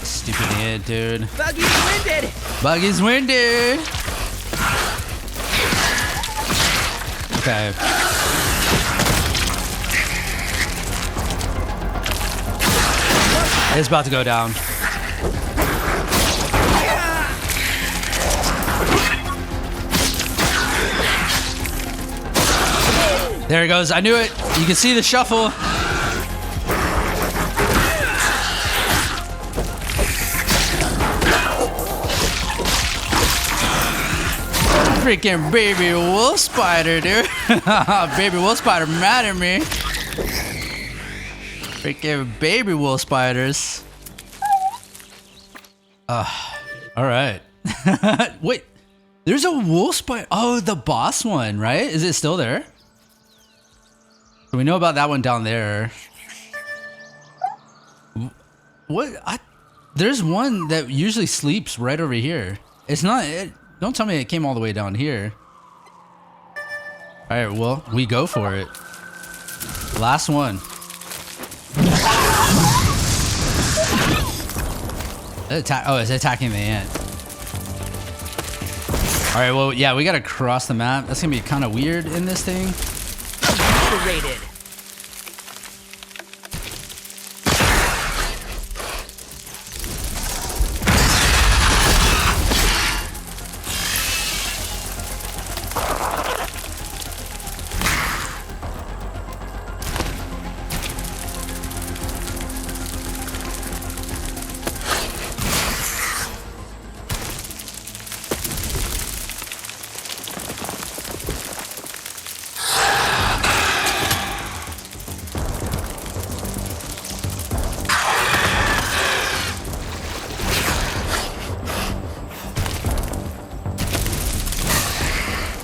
Stupid idiot, dude. Buggy's winded. Buggy's winded. Okay. It's about to go down. There it goes. I knew it. You can see the shuffle. Freaking baby wolf spider, dude. Baby wolf spider mad at me. Freaking baby wolf spiders. All right. Wait, there's a wolf spider. Oh, the boss one, right? Is it still there? So we know about that one down there. What? There's one that usually sleeps right over here. It's not. Don't tell me it came all the way down here. All right, well, we go for it. Last one. Oh, it's attacking the ant. All right, well, yeah, we gotta cross the map. That's gonna be kind of weird in this thing. Rated.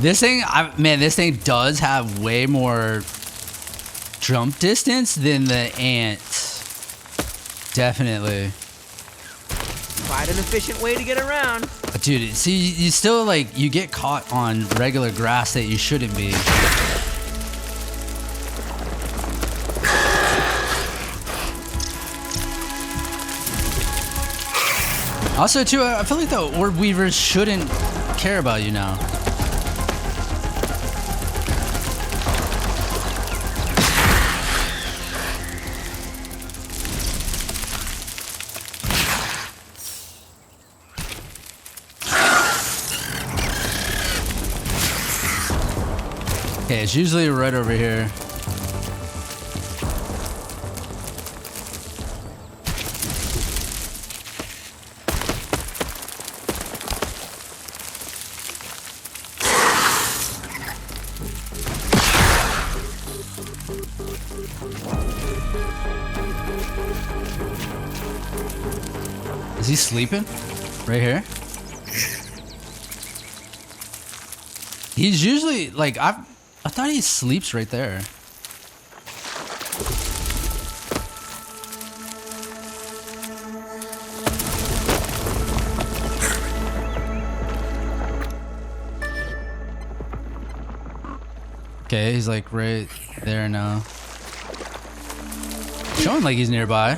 This thing, man, this thing does have way more jump distance than the ant. Definitely. Quite an efficient way to get around. Dude, see, you still, like, you get caught on regular grass that you shouldn't be. Also, too, I feel like the orb weavers shouldn't care about you now. Okay, it's usually right over here. Is he sleeping? Right here? He's usually like I thought he sleeps right there. Okay, he's like right there now. Showing like he's nearby.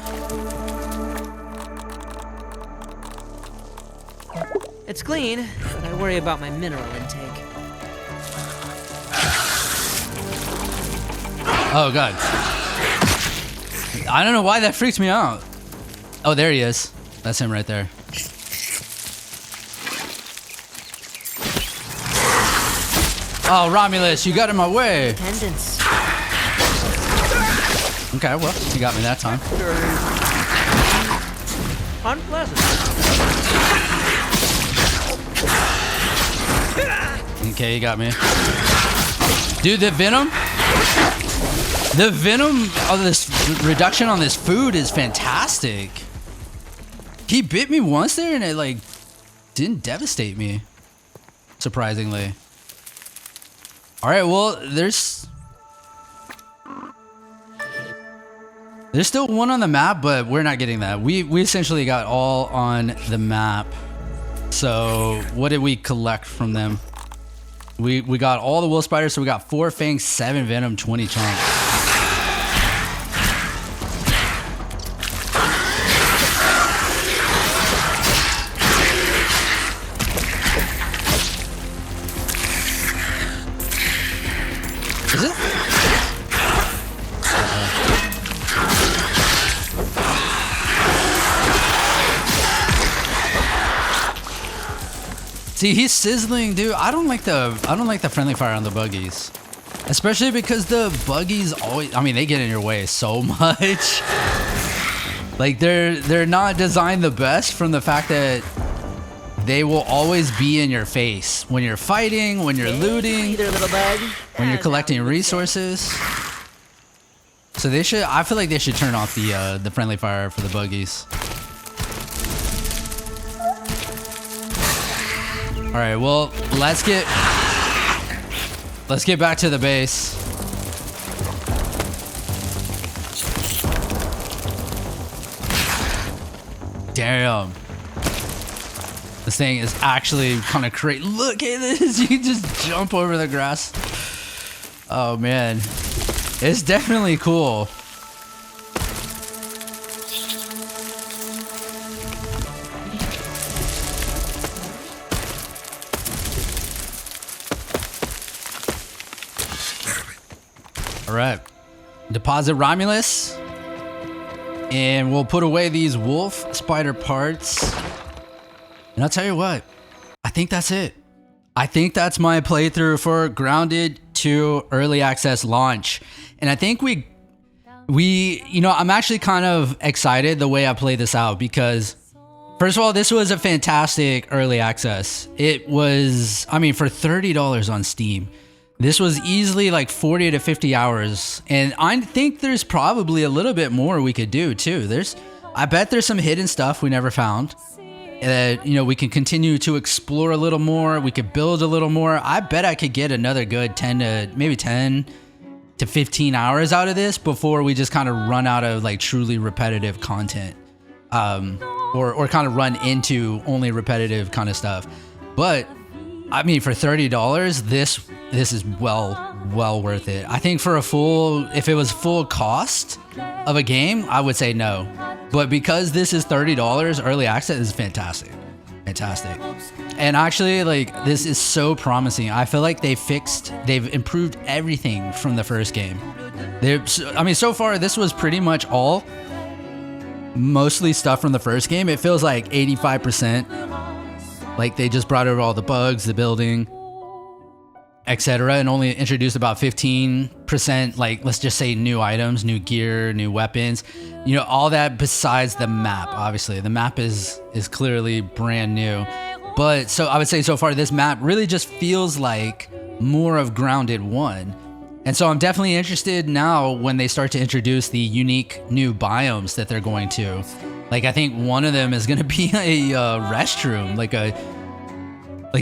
It's clean, but I worry about my mineral intake. Oh god. I don't know why that freaks me out. Oh, there he is. That's him right there. Oh, Romulus, you got in my way. Attendance. Okay, well, you got me that time. Unpleasant. Okay, you got me. Dude, the venom of this reduction on this food is fantastic. He bit me once there and it like didn't devastate me, surprisingly. All right, well, there's still one on the map, but we're not getting that. We essentially got all on the map. So what did we collect from them? We got all the wolf spiders, so we got 4 fangs, 7 venom, 20 chunks. Is it? See, he's sizzling, dude. I don't like the friendly fire on the buggies. Especially because the buggies always, I mean, they get in your way so much. Like they're not designed the best from the fact that they will always be in your face when you're fighting, when you're looting, Either little bug. when you're collecting resources. So they should, I feel like they should turn off the friendly fire for the buggies. All right, well, let's get back to the base. Damn. This thing is actually kind of crazy. Look at this. You can just jump over the grass. Oh, man. It's definitely cool. All right. Deposit Romulus. And we'll put away these wolf spider parts. And I'll tell you what, I think that's it. I think that's my playthrough for Grounded 2 Early Access launch. And I think we, you know, I'm actually kind of excited the way I played this out because, first of all, this was a fantastic early access. It was, I mean, for $30 on Steam, this was easily like 40 to 50 hours. And I think there's probably a little bit more we could do too. I bet there's some hidden stuff we never found. That, you know, we can continue to explore a little more. We could build a little more. I bet I could get another good 10 to 15 hours out of this before we just kind of run out of like truly repetitive content, or kind of run into only repetitive kind of stuff. But I mean, for $30, this is well worth it. I think for if it was full cost of a game, I would say no. But because this is $30, early access is fantastic. And actually, like, this is so promising. I feel like they've improved everything from the first game. I mean, so far, this was pretty much mostly stuff from the first game. It feels like 85%. Like, they just brought over all the bugs, the building, etc., and only introduced about 15%, like, let's just say new items, new gear, new weapons, you know, all that besides the map. Obviously the map is clearly brand new, but so I would say so far this map really just feels like more of Grounded 1. And so I'm definitely interested now when they start to introduce the unique new biomes that they're going to. Like, I think one of them is going to be a restroom, like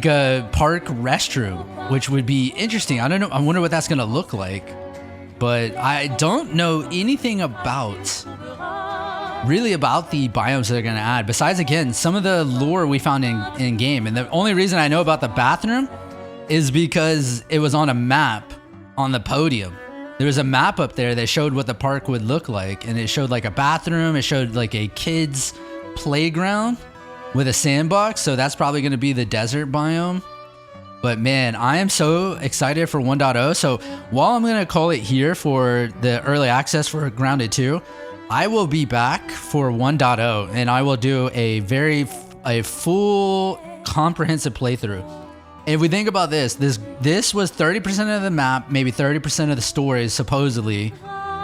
a park restroom, which would be interesting. I don't know. I wonder what that's going to look like. But I don't know anything about the biomes that they're going to add. Besides, again, some of the lore we found in game. And the only reason I know about the bathroom is because it was on a map on the podium. There was a map up there that showed what the park would look like. And it showed like a bathroom. It showed like a kid's playground with a sandbox, so that's probably going to be the desert biome. But man, I am so excited for 1.0. So while I'm going to call it here for the early access for Grounded 2, I will be back for 1.0 and I will do a full comprehensive playthrough. And if we think about this was 30% of the map, maybe 30% of the stories supposedly,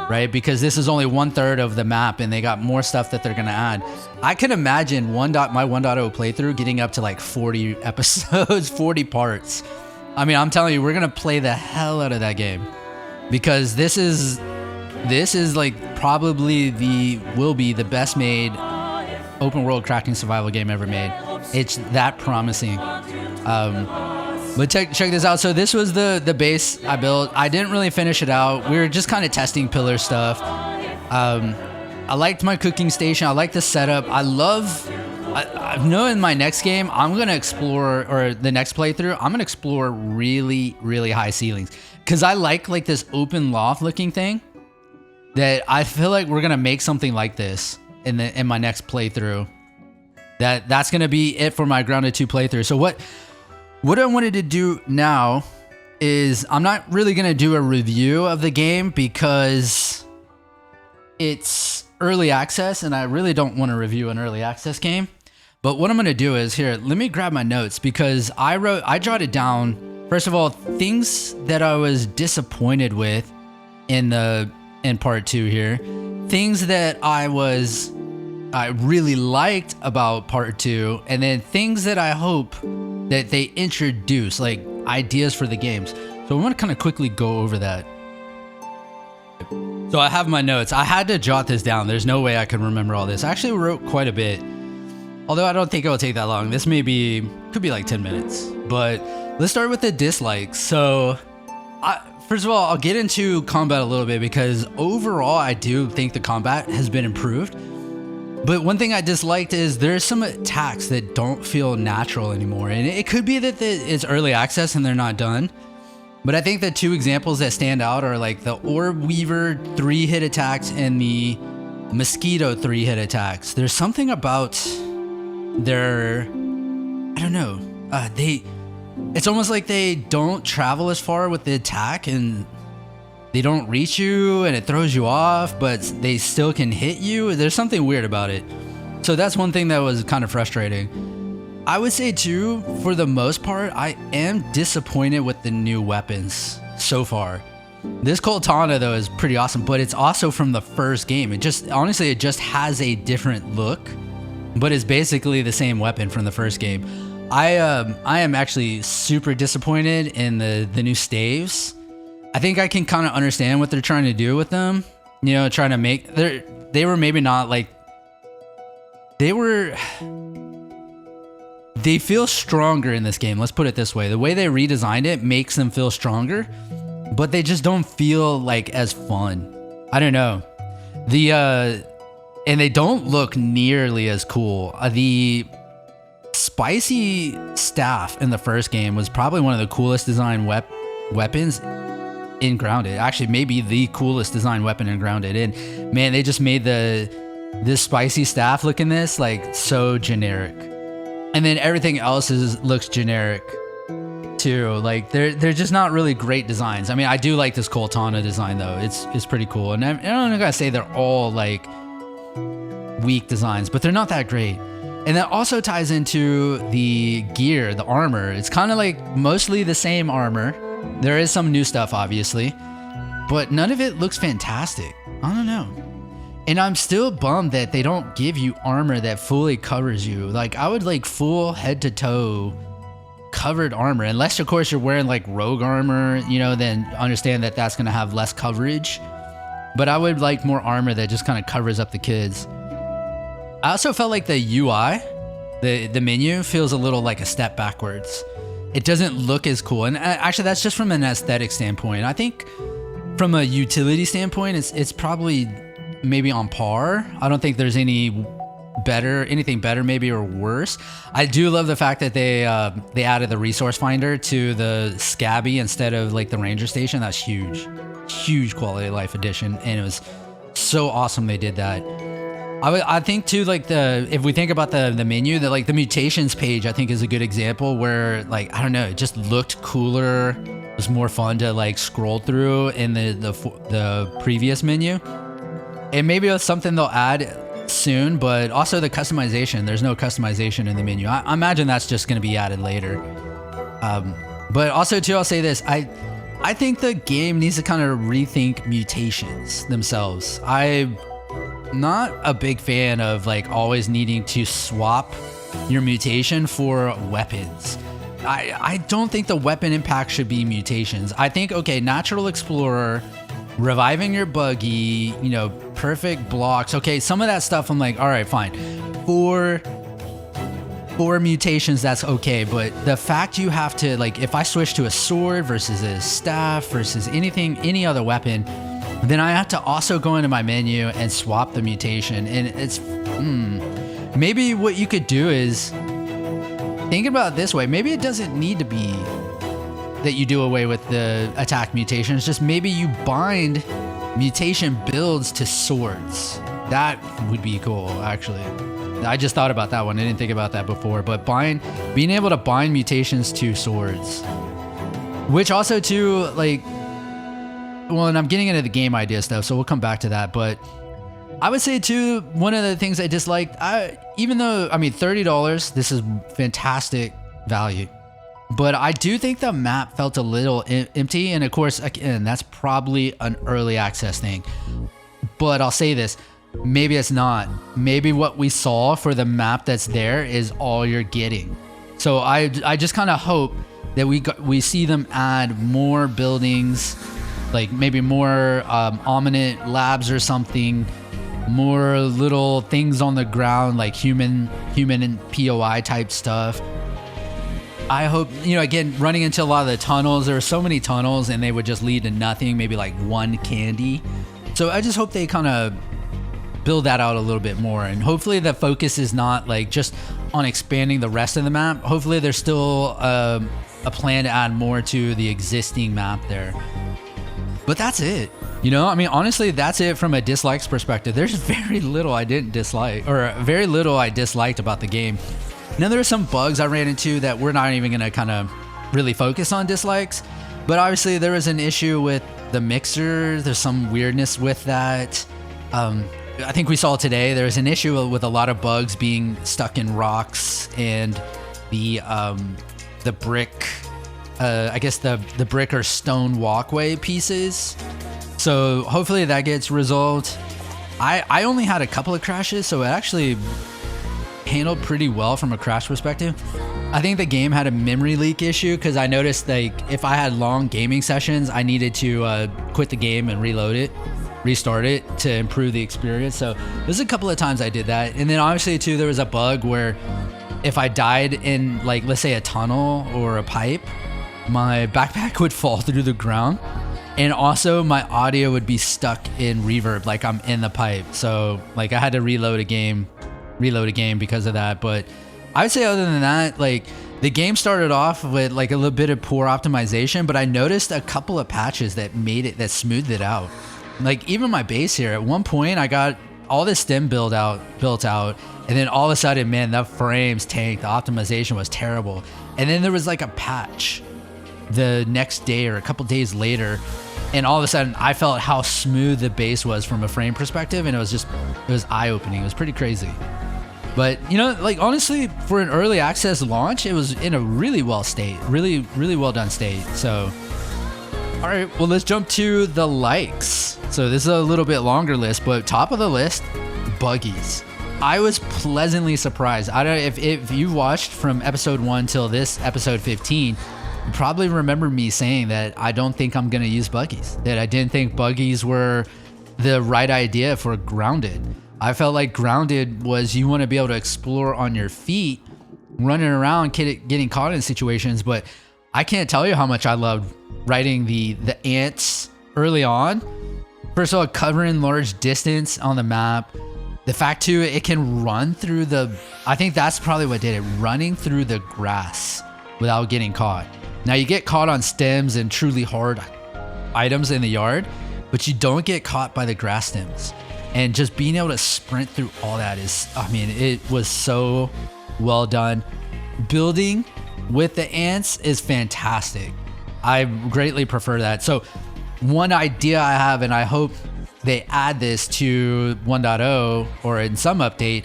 right? Because this is only 1/3 of the map and they got more stuff that they're going to add. I can imagine my 1.0 playthrough getting up to like 40 episodes, 40 parts. I mean, I'm telling you, we're going to play the hell out of that game because this is like probably will be the best made open world crafting survival game ever made. It's that promising. But check this out. So this was the base I built. I didn't really finish it out. We were just kind of testing pillar stuff. I liked my cooking station. I like the setup. I know in my next game, I'm going to explore, or the next playthrough, I'm going to explore really, really high ceilings. Because I like this open loft looking thing that I feel like we're going to make something like this in my next playthrough. That's going to be it for my Grounded 2 playthrough. So what I wanted to do now is I'm not really going to do a review of the game because it's early access and I really don't want to review an early access game. But what I'm going to do is here, let me grab my notes because I jotted down First of all, things that I was disappointed with in part 2 here, things that I really liked about part 2, and then things that I hope that they introduce, like ideas for the games. So I want to kind of quickly go over that. So I have my notes. I had to jot this down. There's no way I can remember all this. I actually wrote quite a bit, although I don't think it will take that long. This could be like 10 minutes, but let's start with the dislikes. So first of all, I'll get into combat a little bit because overall I do think the combat has been improved. But one thing I disliked is there's some attacks that don't feel natural anymore. And it could be that it's early access and they're not done. But I think the 2 examples that stand out are like the Orb Weaver 3-hit attacks and the Mosquito 3-hit attacks. There's something about their, I don't know, it's almost like they don't travel as far with the attack and they don't reach you and it throws you off, but they still can hit you. There's something weird about it. So that's one thing that was kind of frustrating. I would say too, for the most part, I am disappointed with the new weapons so far. This Coltana though is pretty awesome, but it's also from the first game. It just has a different look, but it's basically the same weapon from the first game. I am actually super disappointed in the new staves. I think I can kind of understand what they're trying to do with them. You know, trying to make they were maybe not like they feel stronger in this game. Let's put it this way. The way they redesigned it makes them feel stronger, but they just don't feel like as fun. I don't know. And they don't look nearly as cool. The spicy staff in the first game was probably one of the coolest design weapons in Grounded. Actually, maybe the coolest design weapon in Grounded. And man, they just made this spicy staff look in this like so generic. And then everything else looks generic too. Like they're just not really great designs. I mean, I do like this Coltana design though. It's pretty cool. And I'm not gonna say they're all like weak designs, but they're not that great. And that also ties into the gear, the armor. It's kind of like mostly the same armor. There is some new stuff, obviously, but none of it looks fantastic. I don't know. And I'm still bummed that they don't give you armor that fully covers you. Like, I would like full head to toe covered armor, unless of course you're wearing like rogue armor, you know, then understand that that's going to have less coverage. But I would like more armor that just kind of covers up the kids. I also felt like the UI, the menu feels a little like a step backwards. It doesn't look as cool. And actually that's just from an aesthetic standpoint. I think from a utility standpoint, it's probably maybe on par. I don't think there's anything better maybe or worse. I do love the fact that they added the resource finder to the Scabby instead of like the ranger station. That's huge quality of life addition, and it was so awesome they did that. I think too, like if we think about the menu, that like the mutations page I think is a good example where, like, I don't know, it just looked cooler. It was more fun to like scroll through in the previous menu. And maybe it's something they'll add soon, but also the customization. There's no customization in the menu. I imagine that's just going to be added later. But also too, I'll say this. I think the game needs to kind of rethink mutations themselves. I'm not a big fan of like always needing to swap your mutation for weapons. I don't think the weapon impact should be mutations. I think, okay, Natural Explorer, reviving your buggy, you know, perfect blocks. Okay, some of that stuff I'm like, all right, fine. For mutations, that's okay. But the fact you have to, like, if I switch to a sword versus a staff versus any other weapon, then I have to also go into my menu and swap the mutation. And it's, maybe what you could do is think about it this way. Maybe it doesn't need to be that you do away with the attack mutations. Just maybe you bind mutation builds to swords. That would be cool, actually. I just thought about that one. I didn't think about that before. But being able to bind mutations to swords, which also too, like, well, and I'm getting into the game idea stuff, so we'll come back to that. But I would say too, one of the things I disliked, even though, I mean, $30, this is fantastic value. But I do think the map felt a little empty. And of course, again, that's probably an early access thing. But I'll say this, maybe it's not. Maybe what we saw for the map that's there is all you're getting. So I just kind of hope that we see them add more buildings, like maybe more ominous labs or something, more little things on the ground like human and POI type stuff. I hope, you know, again, running into a lot of the tunnels, there were so many tunnels and they would just lead to nothing, maybe like one candy. So I just hope they kind of build that out a little bit more. And hopefully the focus is not like just on expanding the rest of the map. Hopefully there's still a plan to add more to the existing map there. But that's it. You know, I mean, honestly, that's it from a dislikes perspective. There's very little I didn't dislike, or very little I disliked about the game. Now, there are some bugs I ran into that we're not even going to kind of really focus on dislikes. But obviously, there was an issue with the mixer. There's some weirdness with that. I think we saw today there's an issue with a lot of bugs being stuck in rocks and the brick, I guess the brick or stone walkway pieces. So hopefully that gets resolved. I only had a couple of crashes, so it actually handled pretty well from a crash perspective. I think the game had a memory leak issue because I noticed like if I had long gaming sessions, I needed to quit the game and restart it to improve the experience. So there's a couple of times I did that. And then obviously too, there was a bug where if I died in like, let's say a tunnel or a pipe, my backpack would fall through the ground. And also my audio would be stuck in reverb, like I'm in the pipe. So like I had to reload a game because of that. But I would say other than that, like the game started off with like a little bit of poor optimization, but I noticed a couple of patches that smoothed it out. Like even my base here, at one point I got all this stem built out, and then all of a sudden, man, the frames tanked. The optimization was terrible. And then there was like a patch the next day or a couple days later, and all of a sudden I felt how smooth the base was from a frame perspective, and it was eye-opening. It was pretty crazy. But you know, like honestly, for an early access launch, it was in a really well well done state. So all right, well, let's jump to the likes. So this is a little bit longer list, but top of the list, buggies. I was pleasantly surprised. I don't know if you watched from episode 1 till this episode 15, you probably remember me saying that I don't think I'm going to use buggies, that I didn't think buggies were the right idea for grounded. I felt like grounded was you want to be able to explore on your feet, running around, getting caught in situations, but I can't tell you how much I loved riding the ants early on. First of all, covering large distance on the map. The fact too, it can run through I think that's probably what did it, running through the grass without getting caught. Now you get caught on stems and truly hard items in the yard, but you don't get caught by the grass stems. And just being able to sprint through all that is, I mean, it was so well done. Building with the ants is fantastic. I greatly prefer that. So one idea I have, and I hope they add this to 1.0 or in some update,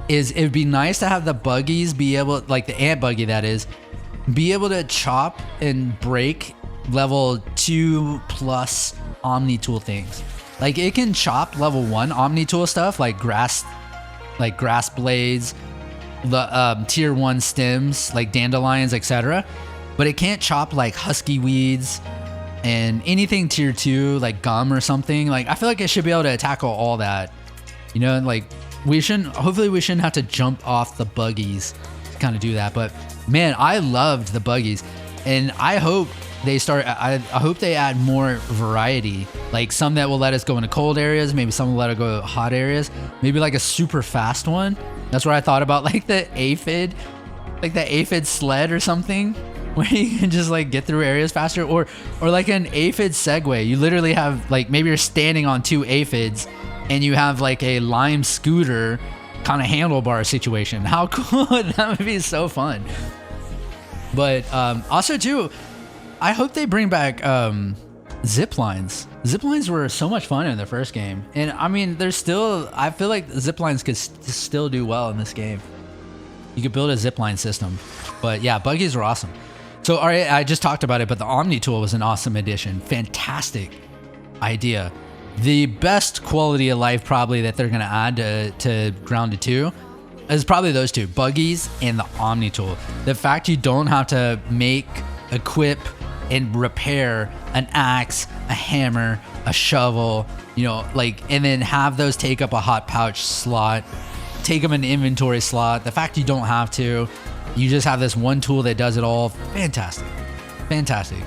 is it would be nice to have the buggies be able, like the ant buggy that is, be able to chop and break level 2+ Omni tool things. Like it can chop level 1 Omni tool stuff like grass blades, the tier 1 stems like dandelions, etc. But it can't chop like husky weeds and anything tier 2 like gum or something. Like I feel like it should be able to tackle all that. You know, like hopefully we shouldn't have to jump off the buggies to kind of do that. But man, I loved the buggies, and I hope I hope they add more variety, like some that will let us go into cold areas, maybe some will let us go to hot areas, maybe like a super fast one. That's what I thought about, like the aphid sled or something, where you can just like get through areas faster, or like an aphid segway. You literally have like, maybe you're standing on 2 aphids and you have like a lime scooter kind of handlebar situation. How cool would that be? So fun. But also too, I hope they bring back zip lines. Zip lines were so much fun in the first game, and I mean, I feel like zip lines could still do well in this game. You could build a zip line system. But yeah, buggies are awesome. So, all right, I just talked about it, but the Omni tool was an awesome addition. Fantastic idea. The best quality of life probably that they're going to add to Grounded 2 is probably those two, buggies and the Omni tool. The fact you don't have to make, equip, and repair an axe, a hammer, a shovel, you know, like, and then have those take up a hot pouch slot, take them an inventory slot. The fact you don't have to, you just have this one tool that does it all. Fantastic. Fantastic.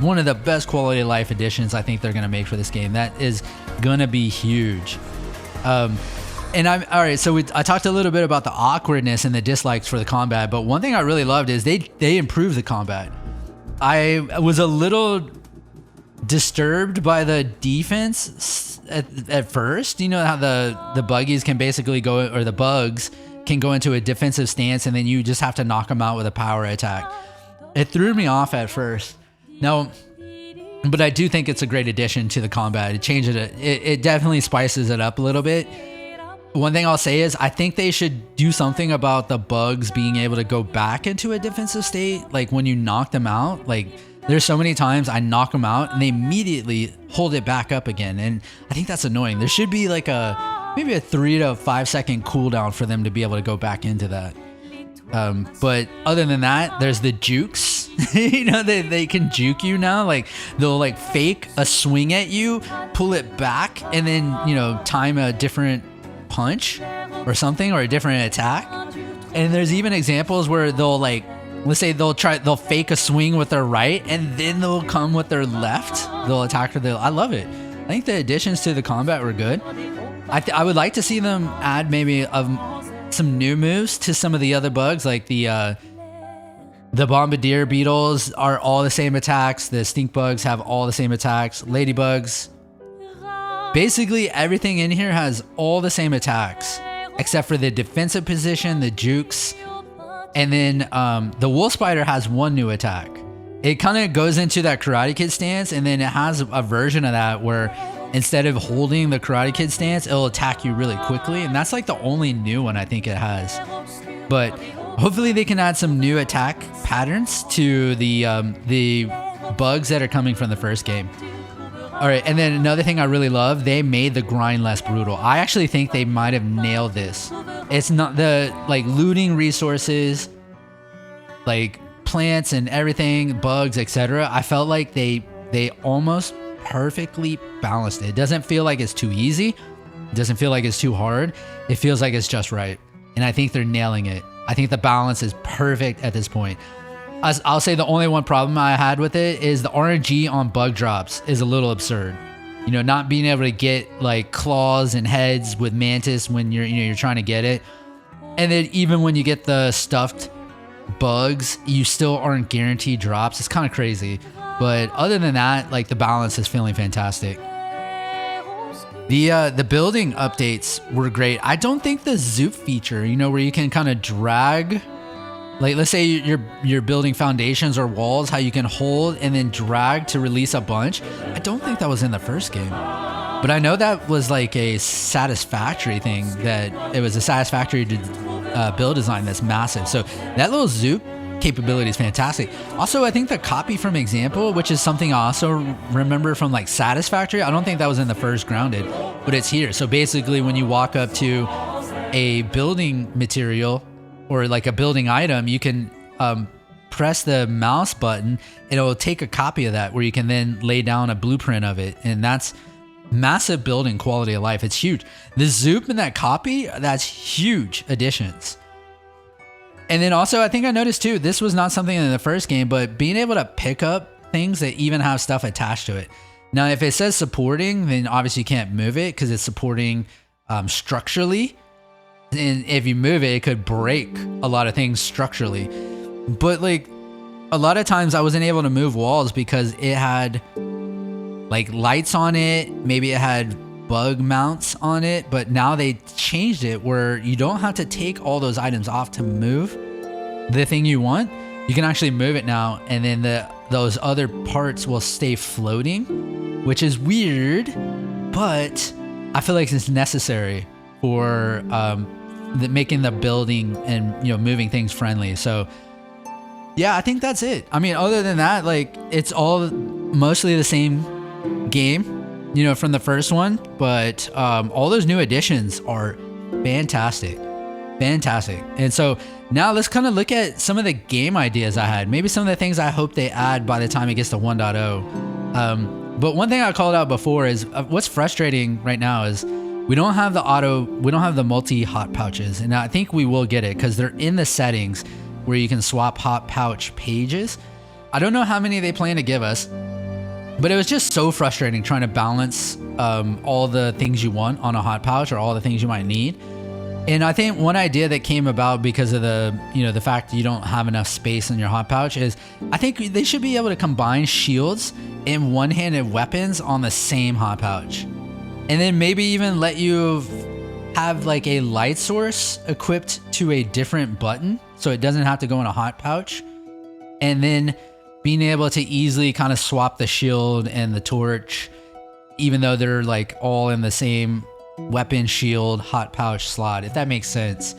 One of the best quality of life additions I think they're going to make for this game. That is going to be huge. And I'm all right. So I talked a little bit about the awkwardness and the dislikes for the combat, but one thing I really loved is they improved the combat. I was a little disturbed by the defense at first. You know how the buggies can basically go, or the bugs can go into a defensive stance, and then you just have to knock them out with a power attack. It threw me off at first. No. But I do think it's a great addition to the combat. It changes it. It definitely spices it up a little bit. One thing I'll say is I think they should do something about the bugs being able to go back into a defensive state. Like when you knock them out, like there's so many times I knock them out and they immediately hold it back up again. And I think that's annoying. There should be like maybe a 3 to 5 second cooldown for them to be able to go back into that. But other than that, there's the jukes. You know, they can juke you now. Like they'll like fake a swing at you, pull it back, and then, you know, time a different punch or something, or a different attack. And there's even examples where they'll like, let's say they'll fake a swing with their right, and then they'll come with their left. They'll attack with I love it. I think the additions to the combat were good. I would like to see them add maybe some new moves to some of the other bugs, like the bombardier beetles are all the same attacks. The stink bugs have all the same attacks. Ladybugs. Basically, everything in here has all the same attacks, except for the defensive position, the jukes, and then the wolf spider has one new attack. It kind of goes into that Karate Kid stance, and then it has a version of that where instead of holding the Karate Kid stance, it'll attack you really quickly, and that's like the only new one I think it has. But hopefully they can add some new attack patterns to the bugs that are coming from the first game. All right, and then another thing I really love, they made the grind less brutal. I actually think they might have nailed this. It's not the like looting resources, like plants and everything, bugs, etc. I felt like they almost perfectly balanced it. It doesn't feel like it's too easy. It doesn't feel like it's too hard. It feels like it's just right. And I think they're nailing it. I think the balance is perfect at this point. I'll say the only one problem I had with it is the RNG on bug drops is a little absurd. You know, not being able to get like claws and heads with Mantis when you're trying to get it. And then even when you get the stuffed bugs, you still aren't guaranteed drops. It's kind of crazy. But other than that, like the balance is feeling fantastic. The building updates were great. I don't think the zoop feature, you know, where you can kind of drag, like let's say you're building foundations or walls, how you can hold and then drag to release a bunch. I don't think that was in the first game. But I know that was like a satisfactory thing, that it was a satisfactory build design that's massive. So that little zoop capability is fantastic. Also, I think the copy from example, which is something I also remember from like Satisfactory, I don't think that was in the first Grounded, but it's here. So basically when you walk up to a building material or like a building item, you can press the mouse button, it'll take a copy of that where you can then lay down a blueprint of it. And that's massive building quality of life. It's huge. The zoop and that copy, that's huge additions. And then also, I think I noticed too, this was not something in the first game, but being able to pick up things that even have stuff attached to it. Now, if it says supporting, then obviously you can't move it because it's supporting structurally. And if you move it, it could break a lot of things structurally. But like a lot of times I wasn't able to move walls because it had like lights on it. Maybe it had bug mounts on it, but now they changed it where you don't have to take all those items off to move the thing you want. You can actually move it now, and then those other parts will stay floating, which is weird, but I feel like it's necessary for making the building and moving things friendly. So Yeah, I think that's it. I mean, other than that, like, it's all mostly the same game, you know, from the first one. But all those new additions are fantastic. Fantastic. And so now let's kind of look at some of the game ideas I had. Maybe some of the things I hope they add by the time it gets to 1.0. But one thing I called out before is what's frustrating right now is we don't have the multi hot pouches. And I think we will get it because they're in the settings where you can swap hot pouch pages. I don't know how many they plan to give us, but it was just so frustrating trying to balance all the things you want on a hot pouch or all the things you might need. And I think one idea that came about because of the fact you don't have enough space in your hot pouch is I think they should be able to combine shields and one-handed weapons on the same hot pouch. And then maybe even let you have like a light source equipped to a different button so it doesn't have to go in a hot pouch. And then being able to easily kind of swap the shield and the torch, even though they're like all in the same weapon, shield, hot pouch slot, if that makes sense.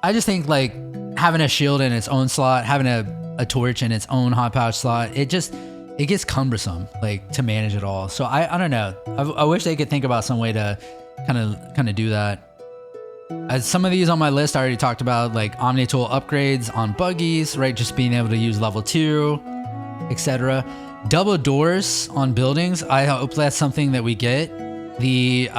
I just think like having a shield in its own slot, having a torch in its own hot pouch slot, it gets cumbersome like to manage it all. So I don't know. I wish they could think about some way to kind of do that. As some of these on my list I already talked about, like Omni-tool upgrades on buggies, right? Just being able to use level 2, etc. Double doors on buildings. I hope that's something that we get. The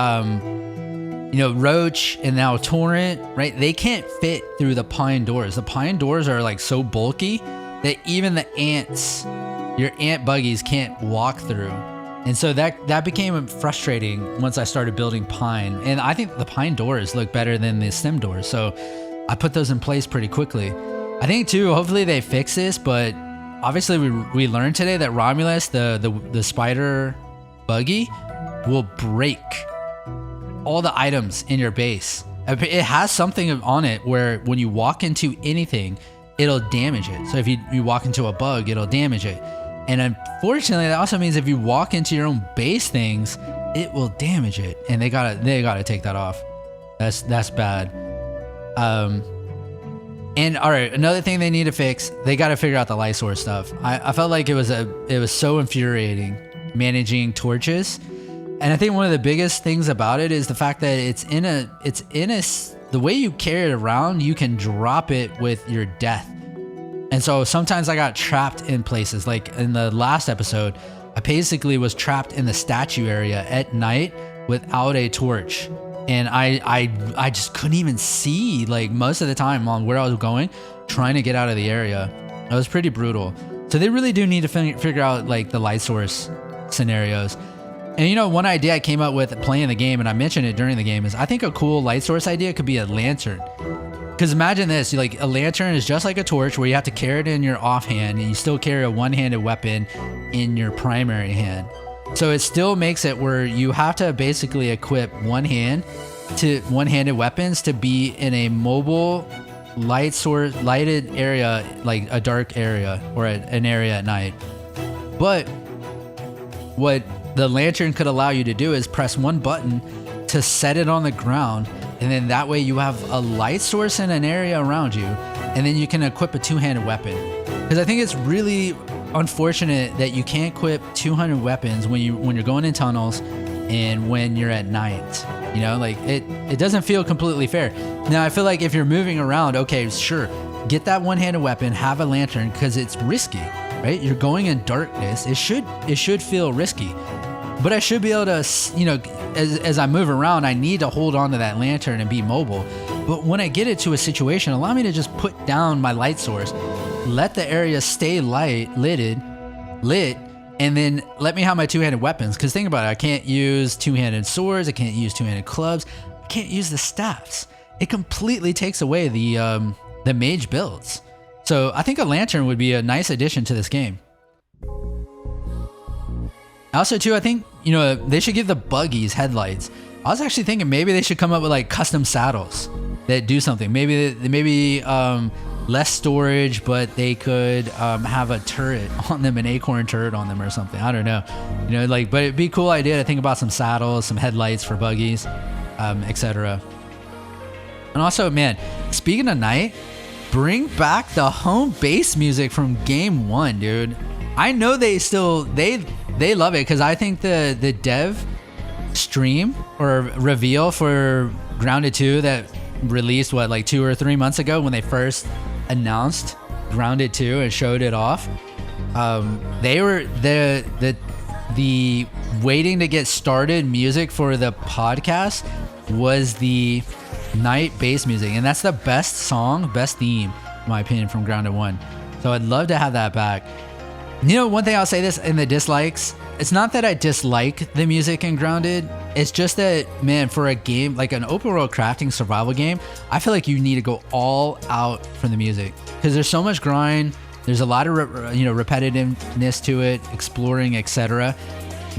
Roach and now Torrent, right? They can't fit through the pine doors. The pine doors are like so bulky that even the ants, your ant buggies can't walk through. And so that became frustrating once I started building pine. And I think the pine doors look better than the stem doors. So I put those in place pretty quickly. I think too, hopefully they fix this, but obviously we learned today that Romulus, the spider buggy, will break all the items in your base. It has something on it where when you walk into anything, it'll damage it. So if you walk into a bug, it'll damage it. And unfortunately, that also means if you walk into your own base things, it will damage it. And they gotta take that off. That's bad. And all right, another thing they need to fix, they got to figure out the light source stuff. I felt like it was so infuriating managing torches. And I think one of the biggest things about it is the fact that it's in the way you carry it around, you can drop it with your death. And so sometimes I got trapped in places. Like in the last episode, I basically was trapped in the statue area at night without a torch. And I just couldn't even see like most of the time on where I was going, trying to get out of the area. It was pretty brutal. So they really do need to figure out like the light source scenarios. And one idea I came up with playing the game, and I mentioned it during the game, is I think a cool light source idea could be a lantern. Because imagine this, like a lantern is just like a torch where you have to carry it in your offhand and you still carry a one-handed weapon in your primary hand. So it still makes it where you have to basically equip one-handed weapons to be in a mobile lighted area, like a dark area or an area at night. But what the lantern could allow you to do is press one button to set it on the ground, and then that way you have a light source in an area around you, and then you can equip a two-handed weapon. Because I think it's really unfortunate that you can't equip 200 weapons when you're going in tunnels and when you're at night. Like it doesn't feel completely fair. Now I feel like if you're moving around, okay, sure, get that one-handed weapon, have a lantern, because it's risky, right? You're going in darkness. It should feel risky. But I should be able to, as I move around, I need to hold on to that lantern and be mobile. But when I get it to a situation, allow me to just put down my light source, let the area stay lit, and then let me have my two-handed weapons. Because think about it, I can't use two-handed swords, I can't use two-handed clubs, I can't use the staffs. It completely takes away the mage builds. So I think a lantern would be a nice addition to this game. Also, too, I think, they should give the buggies headlights. I was actually thinking maybe they should come up with like custom saddles that do something. Maybe less storage, but they could have a turret on them, an acorn turret on them or something. I don't know. But it'd be a cool idea to think about some saddles, some headlights for buggies, etc. And also, man, speaking of night, bring back the home bass music from game 1, dude. I know they love it, because I think the dev stream or reveal for Grounded 2 that released like 2 or 3 months ago, when they first announced Grounded 2 and showed it off, they were the waiting to get started music for the podcast was the night bass music, and that's the best theme in my opinion from Grounded 1. So I'd love to have that back. You know, one thing I'll say this in the dislikes, it's not that I dislike the music in Grounded, it's just that, man, for a game like an open world crafting survival game, I feel like you need to go all out for the music, because there's so much grind, there's a lot of repetitiveness to it, exploring, etc.,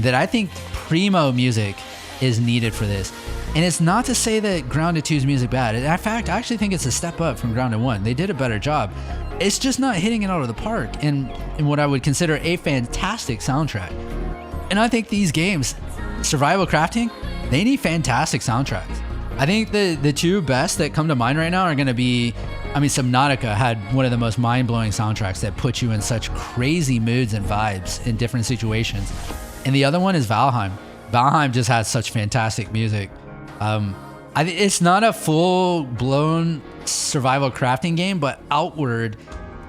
that I think primo music is needed for this. And it's not to say that Grounded 2's music bad. In fact, I actually think it's a step up from Grounded 1. They did a better job. It's just not hitting it out of the park in what I would consider a fantastic soundtrack. And I think these games, survival crafting, they need fantastic soundtracks. I think the two best that come to mind right now are going to be, Subnautica had one of the most mind-blowing soundtracks that put you in such crazy moods and vibes in different situations. And the other one is Valheim. Valheim just has such fantastic music. It's not a full-blown survival crafting game, but Outward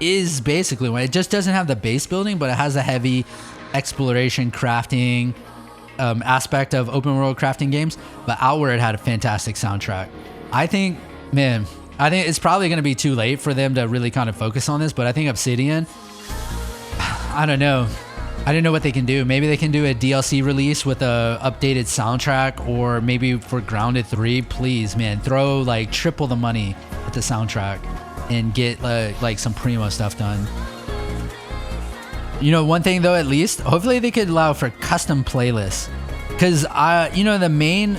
is basically one. It just doesn't have the base building, but it has a heavy exploration crafting aspect of open world crafting games. But Outward had a fantastic soundtrack. I think it's probably going to be too late for them to really kind of focus on this, but I think Obsidian, I don't know what they can do. Maybe they can do a DLC release with a updated soundtrack, or maybe for Grounded 3, please, man, throw like triple the money at the soundtrack and get like some primo stuff done. You know, one thing though, at least, hopefully they could allow for custom playlists, because the main,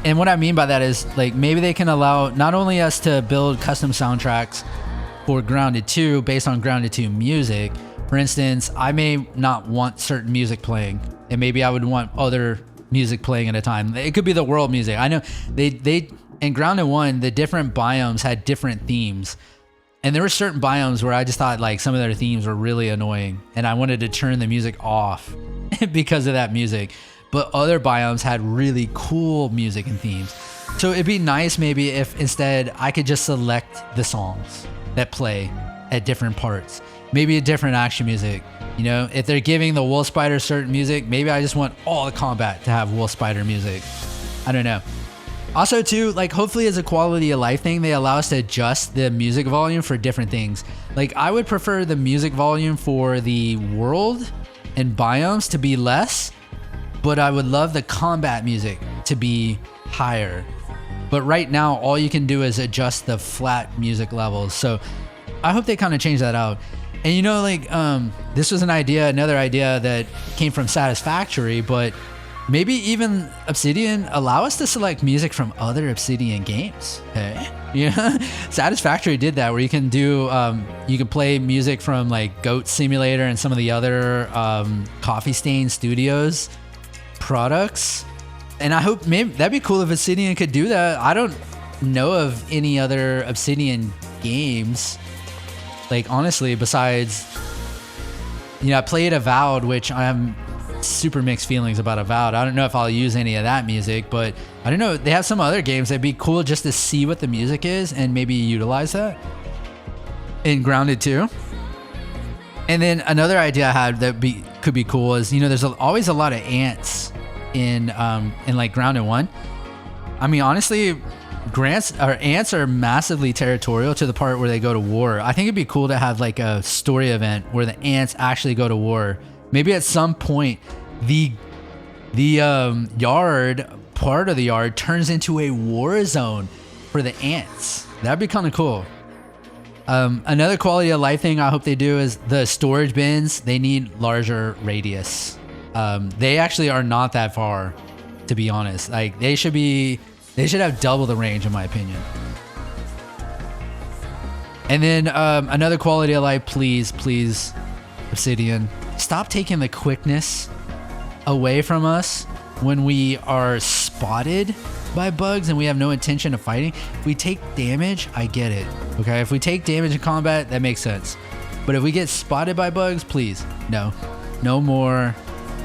and what I mean by that is, like, maybe they can allow not only us to build custom soundtracks for Grounded 2 based on Grounded 2 music. For instance, I may not want certain music playing, and maybe I would want other music playing at a time. It could be the world music. I know they in Grounded 1, the different biomes had different themes, and there were certain biomes where I just thought like some of their themes were really annoying, and I wanted to turn the music off because of that music. But other biomes had really cool music and themes. So it'd be nice maybe if instead I could just select the songs that play at different parts. Maybe a different action music. You know, if they're giving the wolf spider certain music, maybe I just want all the combat to have wolf spider music. I don't know. Also too, like, hopefully as a quality of life thing, they allow us to adjust the music volume for different things. Like, I would prefer the music volume for the world and biomes to be less, but I would love the combat music to be higher. But right now, all you can do is adjust the flat music levels. So I hope they kind of change that out. And you know, like, this was another idea that came from Satisfactory, but maybe even Obsidian allow us to select music from other Obsidian games. Hey, yeah, Satisfactory did that, where you can do, you can play music from like Goat Simulator and some of the other Coffee Stain Studios products. And I hope maybe that'd be cool if Obsidian could do that. I don't know of any other Obsidian games, like, honestly, besides, you know, I played Avowed, which I'm super mixed feelings about Avowed. I don't know if I'll use any of that music, but I don't know. They have some other games that'd be cool just to see what the music is and maybe utilize that in Grounded 2. And then another idea I had that could be cool is, you know, there's always a lot of ants in like Grounded 1. I mean, honestly, ants are massively territorial to the part where they go to war. I think it'd be cool to have like a story event where the ants actually go to war. Maybe at some point the part of the yard turns into a war zone for the ants. That'd be kind of cool. Another quality of life thing I hope they do is the storage bins. They need larger radius. They actually are not that far, to be honest. Like, they should have double the range, in my opinion. And then another quality of life, please, Obsidian, stop taking the quickness away from us when we are spotted by bugs and we have no intention of fighting, if we take damage, I get it. Okay, if we take damage in combat, that makes sense. But if we get spotted by bugs, please, no more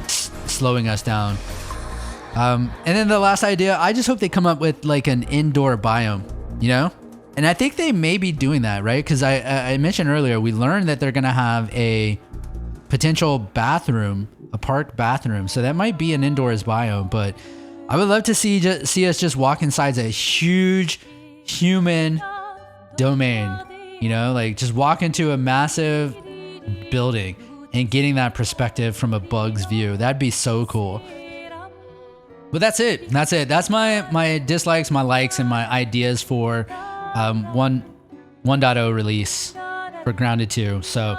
slowing us down. And then the last idea, I just hope they come up with like an indoor biome, you know? And I think they may be doing that, right? Because I mentioned earlier, we learned that they're going to have a potential bathroom, a park bathroom. So that might be an indoors biome, but I would love to see us just walk inside a huge human domain, you know, like just walk into a massive building and getting that perspective from a bug's view. That'd be so cool. But that's it. That's my dislikes, my likes, and my ideas for 1.0 release for Grounded 2. So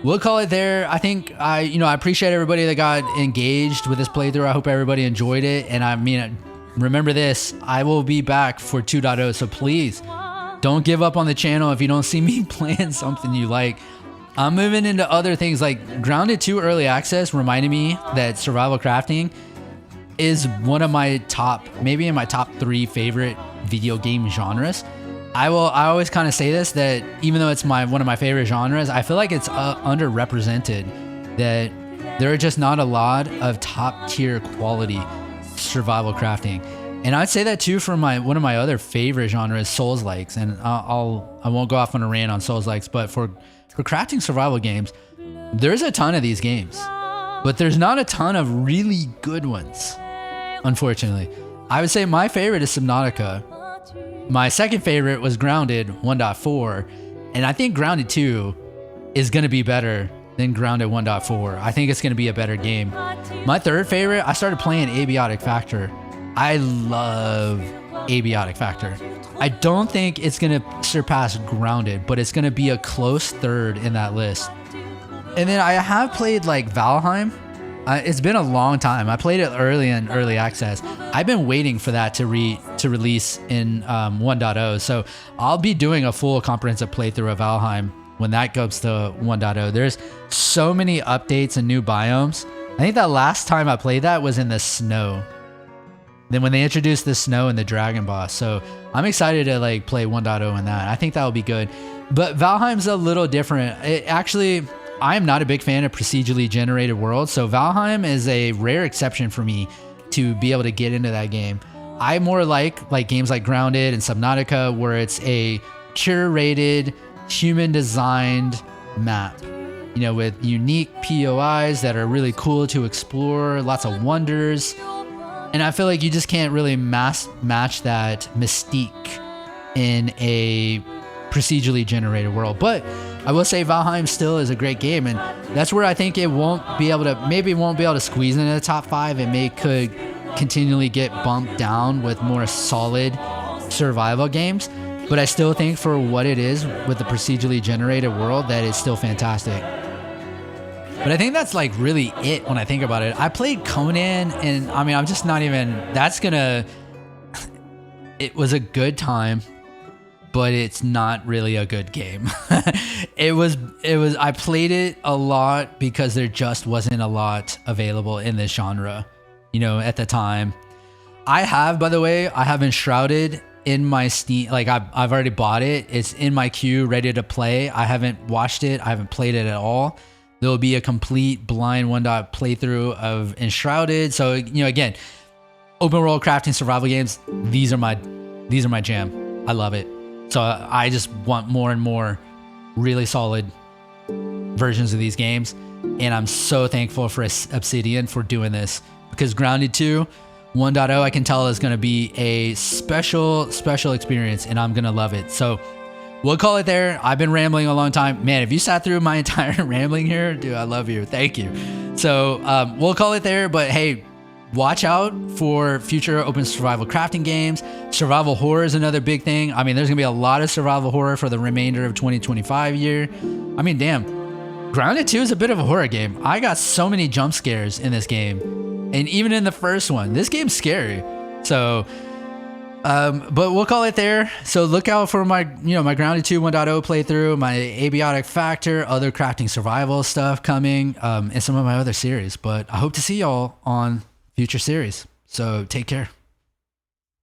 we'll call it there. I think I appreciate everybody that got engaged with this playthrough. I hope everybody enjoyed it. And I mean, remember this, I will be back for 2.0. So please don't give up on the channel if you don't see me playing something you like. I'm moving into other things like Grounded 2 Early Access reminded me that survival crafting is one of my maybe in my top 3 favorite video game genres. I always kind of say this, that even though it's one of my favorite genres, I feel like it's underrepresented, that there are just not a lot of top tier quality survival crafting. And I'd say that too for one of my other favorite genres, Souls-likes. And I won't go off on a rant on Souls-likes, but for crafting survival games, there's a ton of these games, but there's not a ton of really good ones, unfortunately. I would say my favorite is Subnautica. My second favorite was Grounded 1.4, and I think Grounded 2 is going to be better than Grounded 1.4. I think it's going to be a better game. My third favorite, I started playing Abiotic Factor. I love Abiotic Factor. I don't think it's going to surpass Grounded, but it's going to be a close third in that list. And then I have played like Valheim. It's been a long time. I played it early in early access. I've been waiting for that to release in 1.0. So I'll be doing a full comprehensive playthrough of Valheim when that goes to 1.0. There's so many updates and new biomes. I think that last time I played that was in the snow. Then when they introduced the snow and the dragon boss. So I'm excited to like play 1.0 in that. I think that will be good. But Valheim's a little different. I am not a big fan of procedurally generated worlds, so Valheim is a rare exception for me to be able to get into that game. I more like games like Grounded and Subnautica, where it's a curated, human-designed map, you know, with unique POIs that are really cool to explore, lots of wonders, and I feel like you just can't really match that mystique in a procedurally generated world. But I will say Valheim still is a great game, and that's where I think it won't be able to squeeze into the top 5. It could continually get bumped down with more solid survival games, but I still think for what it is with the procedurally generated world, that is still fantastic. But I think that's like really it when I think about it. I played Conan, and I mean, I'm just not even, it was a good time, but it's not really a good game. I played it a lot because there just wasn't a lot available in this genre, you know, at the time. I have Enshrouded in my Steam, like I've already bought it. It's in my queue, ready to play. I haven't watched it. I haven't played it at all. There'll be a complete blind 1.0 playthrough of Enshrouded. So, you know, again, open world crafting survival games, these are my jam. I love it. So I just want more and more really solid versions of these games. And I'm so thankful for Obsidian for doing this, because Grounded 2 1.0, I can tell is going to be a special experience, and I'm going to love it. So we'll call it there. I've been rambling a long time. Man, if you sat through my entire rambling here, dude, I love you. Thank you. So we'll call it there. But hey, watch out for future open survival crafting games. Survival horror is another big thing. I mean, there's going to be a lot of survival horror for the remainder of 2025 year. I mean, damn. Grounded 2 is a bit of a horror game. I got so many jump scares in this game. And even in the first one, this game's scary. So, but we'll call it there. So look out for my Grounded 2 1.0 playthrough, my Abiotic Factor, other crafting survival stuff coming, and some of my other series. But I hope to see y'all on future series. So take care.